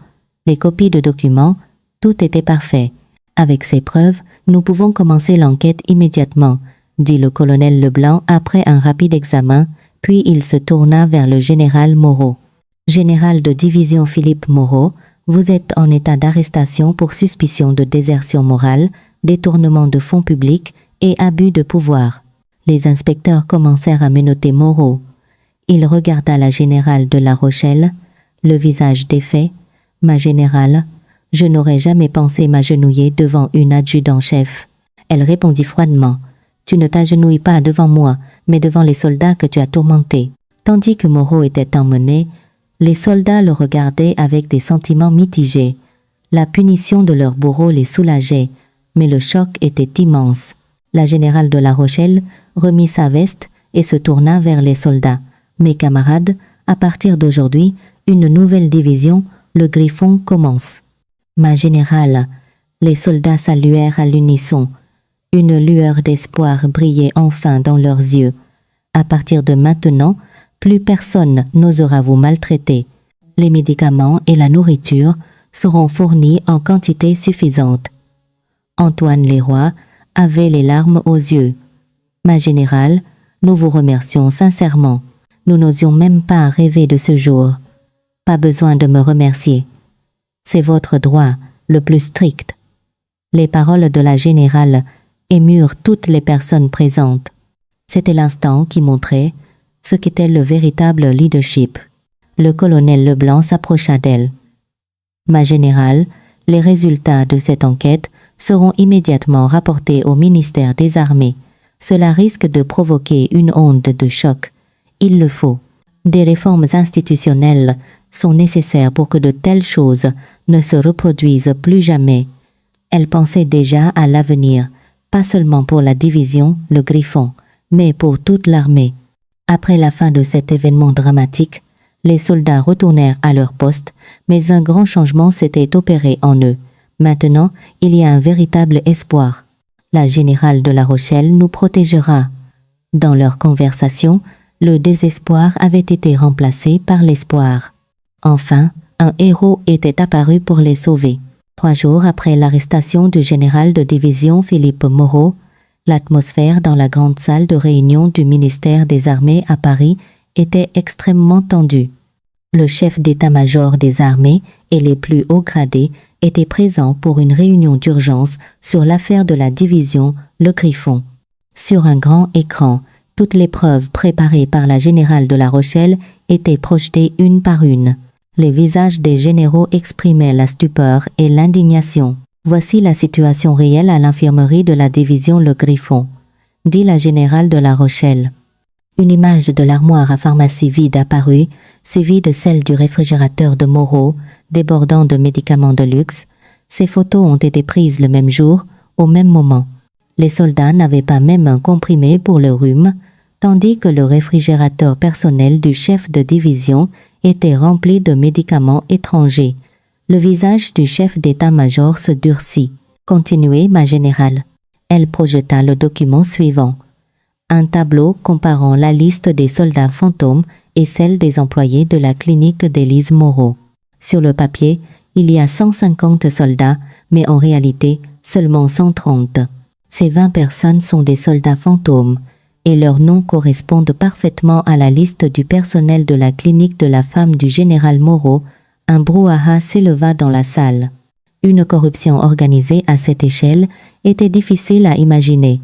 les copies de documents, tout était parfait. Avec ces preuves, nous pouvons commencer l'enquête immédiatement, dit le colonel Leblanc après un rapide examen, puis il se tourna vers le général Moreau. Général de division Philippe Moreau, vous êtes en état d'arrestation pour suspicion de désertion morale, détournement de fonds publics et abus de pouvoir. Les inspecteurs commencèrent à menotter Moreau. Il regarda la générale de La Rochelle, le visage défait. « Ma générale, je n'aurais jamais pensé m'agenouiller devant une adjudant-chef. » Elle répondit froidement. Tu ne t'agenouilles pas devant moi, mais devant les soldats que tu as tourmentés. » Tandis que Moreau était emmené, les soldats le regardaient avec des sentiments mitigés. La punition de leur bourreau les soulageait, mais le choc était immense. La générale de La Rochelle remit sa veste et se tourna vers les soldats. « Mes camarades, à partir d'aujourd'hui, une nouvelle division, le Griffon, commence. »« Ma générale !» Les soldats saluèrent à l'unisson. Une lueur d'espoir brillait enfin dans leurs yeux. « À partir de maintenant, plus personne n'osera vous maltraiter. Les médicaments et la nourriture seront fournis en quantité suffisante. » Antoine Leroy avait les larmes aux yeux. « Ma générale, nous vous remercions sincèrement. Nous n'osions même pas rêver de ce jour. Pas besoin de me remercier. C'est votre droit, le plus strict. » Les paroles de la générale émurent toutes les personnes présentes. C'était l'instant qui montrait ce qu'était le véritable leadership. Le colonel Leblanc s'approcha d'elle. « Ma générale, les résultats de cette enquête seront immédiatement rapportés au ministère des Armées. Cela risque de provoquer une onde de choc. Il le faut. Des réformes institutionnelles sont nécessaires pour que de telles choses ne se reproduisent plus jamais. » Elle pensait déjà à l'avenir, pas seulement pour la division, le Griffon, mais pour toute l'armée. Après la fin de cet événement dramatique, les soldats retournèrent à leur poste, mais un grand changement s'était opéré en eux. Maintenant, il y a un véritable espoir. La générale de La Rochelle nous protégera. Dans leur conversation, le désespoir avait été remplacé par l'espoir. Enfin, un héros était apparu pour les sauver. 3 jours après l'arrestation du général de division Philippe Moreau, l'atmosphère dans la grande salle de réunion du ministère des Armées à Paris était extrêmement tendue. Le chef d'état-major des armées et les plus hauts gradés étaient présents pour une réunion d'urgence sur l'affaire de la division Le Griffon. Sur un grand écran, toutes les preuves préparées par la générale de La Rochelle étaient projetées une par une. Les visages des généraux exprimaient la stupeur et l'indignation. « Voici la situation réelle à l'infirmerie de la division Le Griffon », dit la générale de La Rochelle. Une image de l'armoire à pharmacie vide apparut, suivie de celle du réfrigérateur de Moreau, débordant de médicaments de luxe. Ces photos ont été prises le même jour, au même moment. Les soldats n'avaient pas même un comprimé pour le rhume, tandis que le réfrigérateur personnel du chef de division était rempli de médicaments étrangers. Le visage du chef d'état-major se durcit. « Continuez, ma générale. » Elle projeta le document suivant. Un tableau comparant la liste des soldats fantômes et celle des employés de la clinique d'Élise Moreau. Sur le papier, il y a 150 soldats, mais en réalité, seulement 130. Ces 20 personnes sont des soldats fantômes, et leurs noms correspondent parfaitement à la liste du personnel de la clinique de la femme du général Moreau. Un brouhaha s'éleva dans la salle. Une corruption organisée à cette échelle était difficile à imaginer.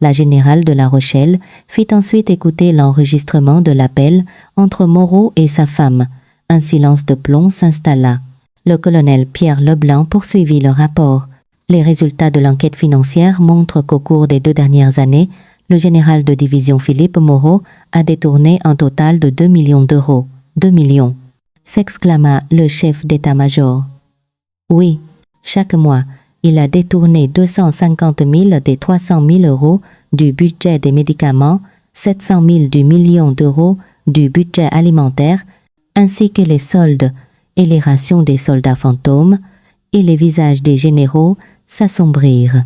La générale de La Rochelle fit ensuite écouter l'enregistrement de l'appel entre Moreau et sa femme. Un silence de plomb s'installa. Le colonel Pierre Leblanc poursuivit le rapport. Les résultats de l'enquête financière montrent qu'au cours des 2 dernières années, le général de division Philippe Moreau a détourné un total de 2 millions d'euros. 2 millions, s'exclama le chef d'état-major. Oui, chaque mois, il a détourné 250 000 des 300 000 euros du budget des médicaments, 700 000 du million d'euros du budget alimentaire, ainsi que les soldes et les rations des soldats fantômes, et les visages des généraux s'assombrirent.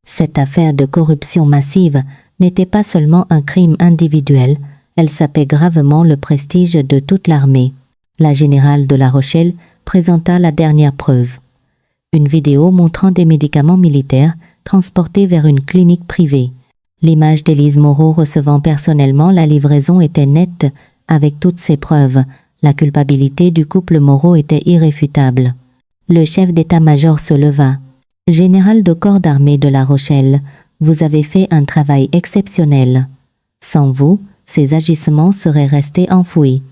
Cette affaire de corruption massive n'était pas seulement un crime individuel, elle sapait gravement le prestige de toute l'armée. La générale de La Rochelle présenta la dernière preuve. Une vidéo montrant des médicaments militaires transportés vers une clinique privée. L'image d'Élise Moreau recevant personnellement la livraison était nette avec toutes ces preuves. La culpabilité du couple Moreau était irréfutable. Le chef d'état-major se leva. « Général de corps d'armée de La Rochelle, vous avez fait un travail exceptionnel. Sans vous, ces agissements seraient restés enfouis.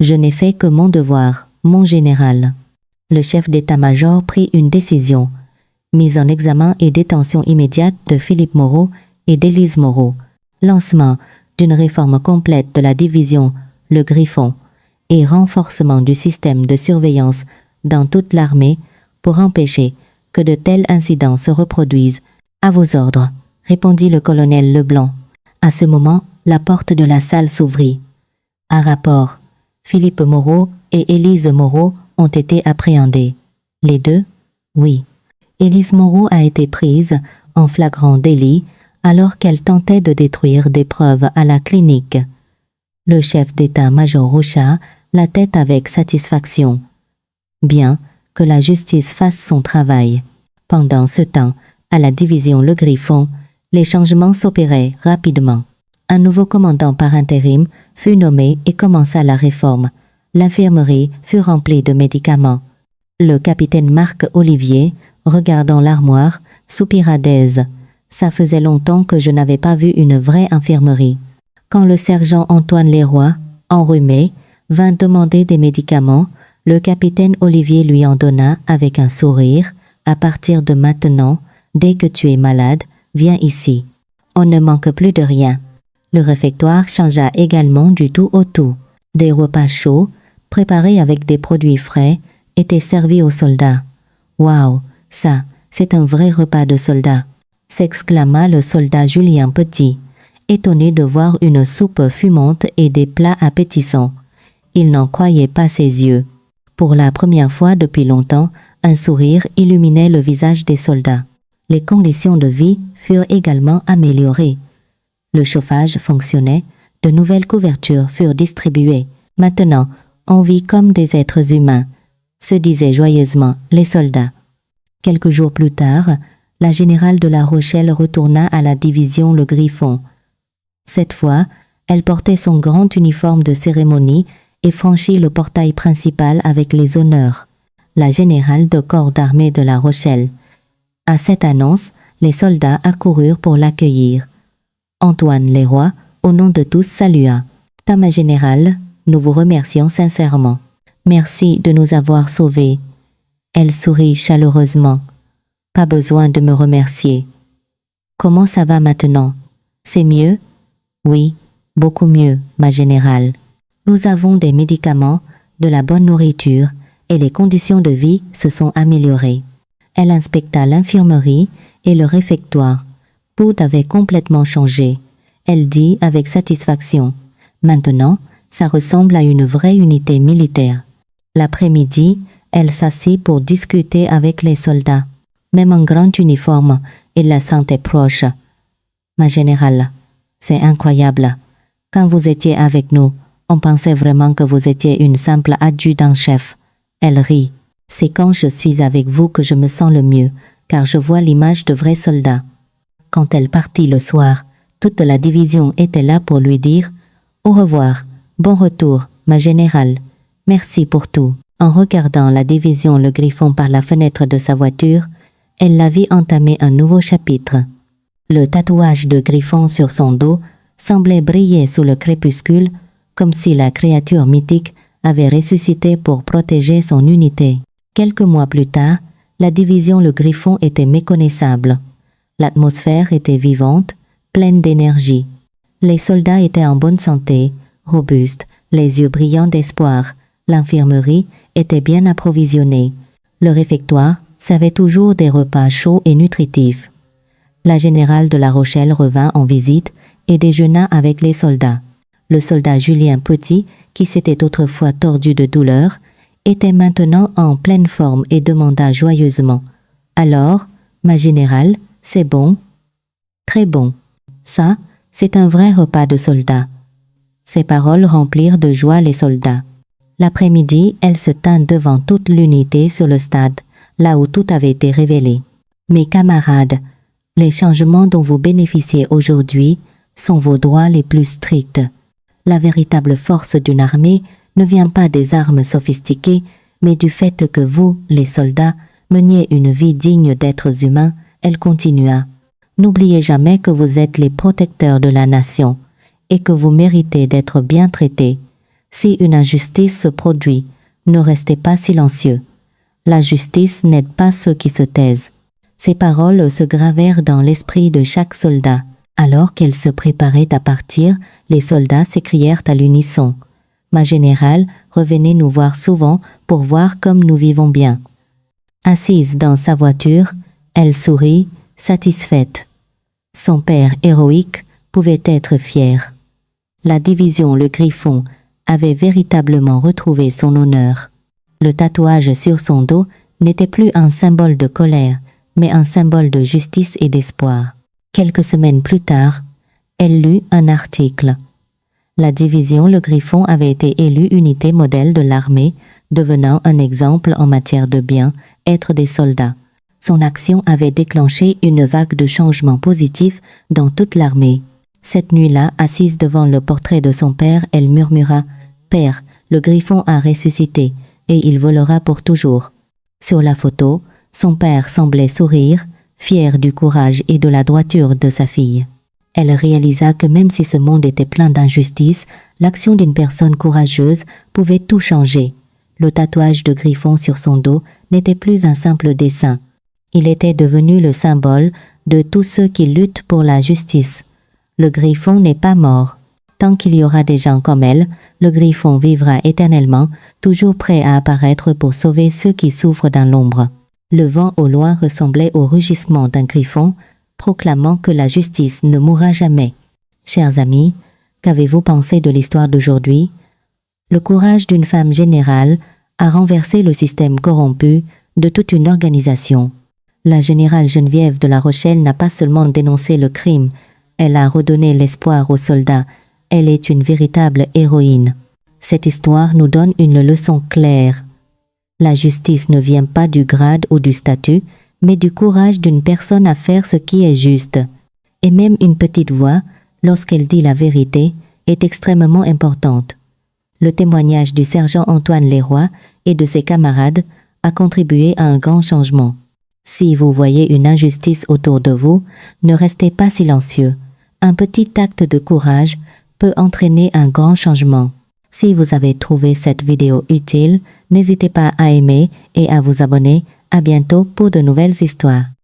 Je n'ai fait que mon devoir, mon général. » Le chef d'état-major prit une décision. Mise en examen et détention immédiate de Philippe Moreau et d'Élise Moreau. Lancement d'une réforme complète de la division Le Griffon et renforcement du système de surveillance dans toute l'armée pour empêcher que de tels incidents se reproduisent. À vos ordres, répondit le colonel Leblanc. À ce moment, la porte de la salle s'ouvrit. Un rapport. Philippe Moreau et Élise Moreau ont été appréhendés. Les deux? Oui. Élise Moreau a été prise en flagrant délit alors qu'elle tentait de détruire des preuves à la clinique. Le chef d'état-major hocha la tête avec satisfaction. Bien, que la justice fasse son travail. Pendant ce temps, à la division Le Griffon, les changements s'opéraient rapidement. Un nouveau commandant par intérim fut nommé et commença la réforme. L'infirmerie fut remplie de médicaments. Le capitaine Marc Olivier, regardant l'armoire, soupira d'aise. Ça faisait longtemps que je n'avais pas vu une vraie infirmerie. Quand le sergent Antoine Leroy, enrhumé, vint demander des médicaments, le capitaine Olivier lui en donna avec un sourire. À partir de maintenant, dès que tu es malade, viens ici. On ne manque plus de rien. Le réfectoire changea également du tout au tout. Des repas chauds, préparés avec des produits frais, étaient servis aux soldats. « Waouh, ça, c'est un vrai repas de soldat !» s'exclama le soldat Julien Petit, étonné de voir une soupe fumante et des plats appétissants. Il n'en croyait pas ses yeux. Pour la première fois depuis longtemps, un sourire illuminait le visage des soldats. Les conditions de vie furent également améliorées. Le chauffage fonctionnait, de nouvelles couvertures furent distribuées. Maintenant, on vit comme des êtres humains, se disaient joyeusement les soldats. Quelques jours plus tard, la générale de La Rochelle retourna à la division Le Griffon. Cette fois, elle portait son grand uniforme de cérémonie et franchit le portail principal avec les honneurs. La générale de corps d'armée de La Rochelle. À cette annonce, les soldats accoururent pour l'accueillir. Antoine Leroy, au nom de tous, salua. « Dame générale, nous vous remercions sincèrement. Merci de nous avoir sauvés. » Elle sourit chaleureusement. « Pas besoin de me remercier. »« Comment ça va maintenant? C'est mieux? »« Oui, beaucoup mieux, ma générale. Nous avons des médicaments, de la bonne nourriture, et les conditions de vie se sont améliorées. » Elle inspecta l'infirmerie et le réfectoire. Tout avait complètement changé. Elle dit avec satisfaction. Maintenant, ça ressemble à une vraie unité militaire. L'après-midi, elle s'assit pour discuter avec les soldats. Même en grand uniforme, il la sentait proche. « Ma générale, c'est incroyable. Quand vous étiez avec nous, on pensait vraiment que vous étiez une simple adjudant-chef. » Elle rit. « C'est quand je suis avec vous que je me sens le mieux, car je vois l'image de vrais soldats. » Quand elle partit le soir, toute la division était là pour lui dire « Au revoir, bon retour, ma générale. Merci pour tout. » En regardant la division Le Griffon par la fenêtre de sa voiture, elle la vit entamer un nouveau chapitre. Le tatouage de griffon sur son dos semblait briller sous le crépuscule, comme si la créature mythique avait ressuscité pour protéger son unité. Quelques mois plus tard, la division Le Griffon était méconnaissable. L'atmosphère était vivante, pleine d'énergie. Les soldats étaient en bonne santé, robustes, les yeux brillants d'espoir. L'infirmerie était bien approvisionnée. Le réfectoire servait toujours des repas chauds et nutritifs. La générale de La Rochelle revint en visite et déjeuna avec les soldats. Le soldat Julien Petit, qui s'était autrefois tordu de douleur, était maintenant en pleine forme et demanda joyeusement « Alors, ma générale, c'est bon ?»« Très bon. Ça, c'est un vrai repas de soldat. » Ces paroles remplirent de joie les soldats. L'après-midi, elle se tint devant toute l'unité sur le stade, là où tout avait été révélé. « Mes camarades, les changements dont vous bénéficiez aujourd'hui sont vos droits les plus stricts. La véritable force d'une armée ne vient pas des armes sophistiquées, mais du fait que vous, les soldats, meniez une vie digne d'êtres humains. » Elle continua. « N'oubliez jamais que vous êtes les protecteurs de la nation et que vous méritez d'être bien traités. Si une injustice se produit, ne restez pas silencieux. La justice n'aide pas ceux qui se taisent. » Ces paroles se gravèrent dans l'esprit de chaque soldat. Alors qu'elle se préparait à partir, les soldats s'écrièrent à l'unisson. « Ma générale, revenez nous voir souvent pour voir comme nous vivons bien. » Assise dans sa voiture, elle sourit, satisfaite. Son père héroïque pouvait être fier. La division Le Griffon avait véritablement retrouvé son honneur. Le tatouage sur son dos n'était plus un symbole de colère, mais un symbole de justice et d'espoir. Quelques semaines plus tard, elle lut un article. La division Le Griffon avait été élue unité modèle de l'armée, devenant un exemple en matière de bien-être des soldats. Son action avait déclenché une vague de changements positifs dans toute l'armée. Cette nuit-là, assise devant le portrait de son père, elle murmura « Père, le Griffon a ressuscité, et il volera pour toujours. » Sur la photo, son père semblait sourire, fier du courage et de la droiture de sa fille. Elle réalisa que même si ce monde était plein d'injustices, l'action d'une personne courageuse pouvait tout changer. Le tatouage de Griffon sur son dos n'était plus un simple dessin. Il était devenu le symbole de tous ceux qui luttent pour la justice. Le Griffon n'est pas mort. Tant qu'il y aura des gens comme elle, le Griffon vivra éternellement, toujours prêt à apparaître pour sauver ceux qui souffrent dans l'ombre. Le vent au loin ressemblait au rugissement d'un griffon, proclamant que la justice ne mourra jamais. Chers amis, qu'avez-vous pensé de l'histoire d'aujourd'hui? Le courage d'une femme générale a renversé le système corrompu de toute une organisation. La générale Geneviève de La Rochelle n'a pas seulement dénoncé le crime, elle a redonné l'espoir aux soldats. Elle est une véritable héroïne. Cette histoire nous donne une leçon claire. La justice ne vient pas du grade ou du statut, mais du courage d'une personne à faire ce qui est juste. Et même une petite voix, lorsqu'elle dit la vérité, est extrêmement importante. Le témoignage du sergent Antoine Leroy et de ses camarades a contribué à un grand changement. Si vous voyez une injustice autour de vous, ne restez pas silencieux. Un petit acte de courage peut entraîner un grand changement. Si vous avez trouvé cette vidéo utile, n'hésitez pas à aimer et à vous abonner. À bientôt pour de nouvelles histoires.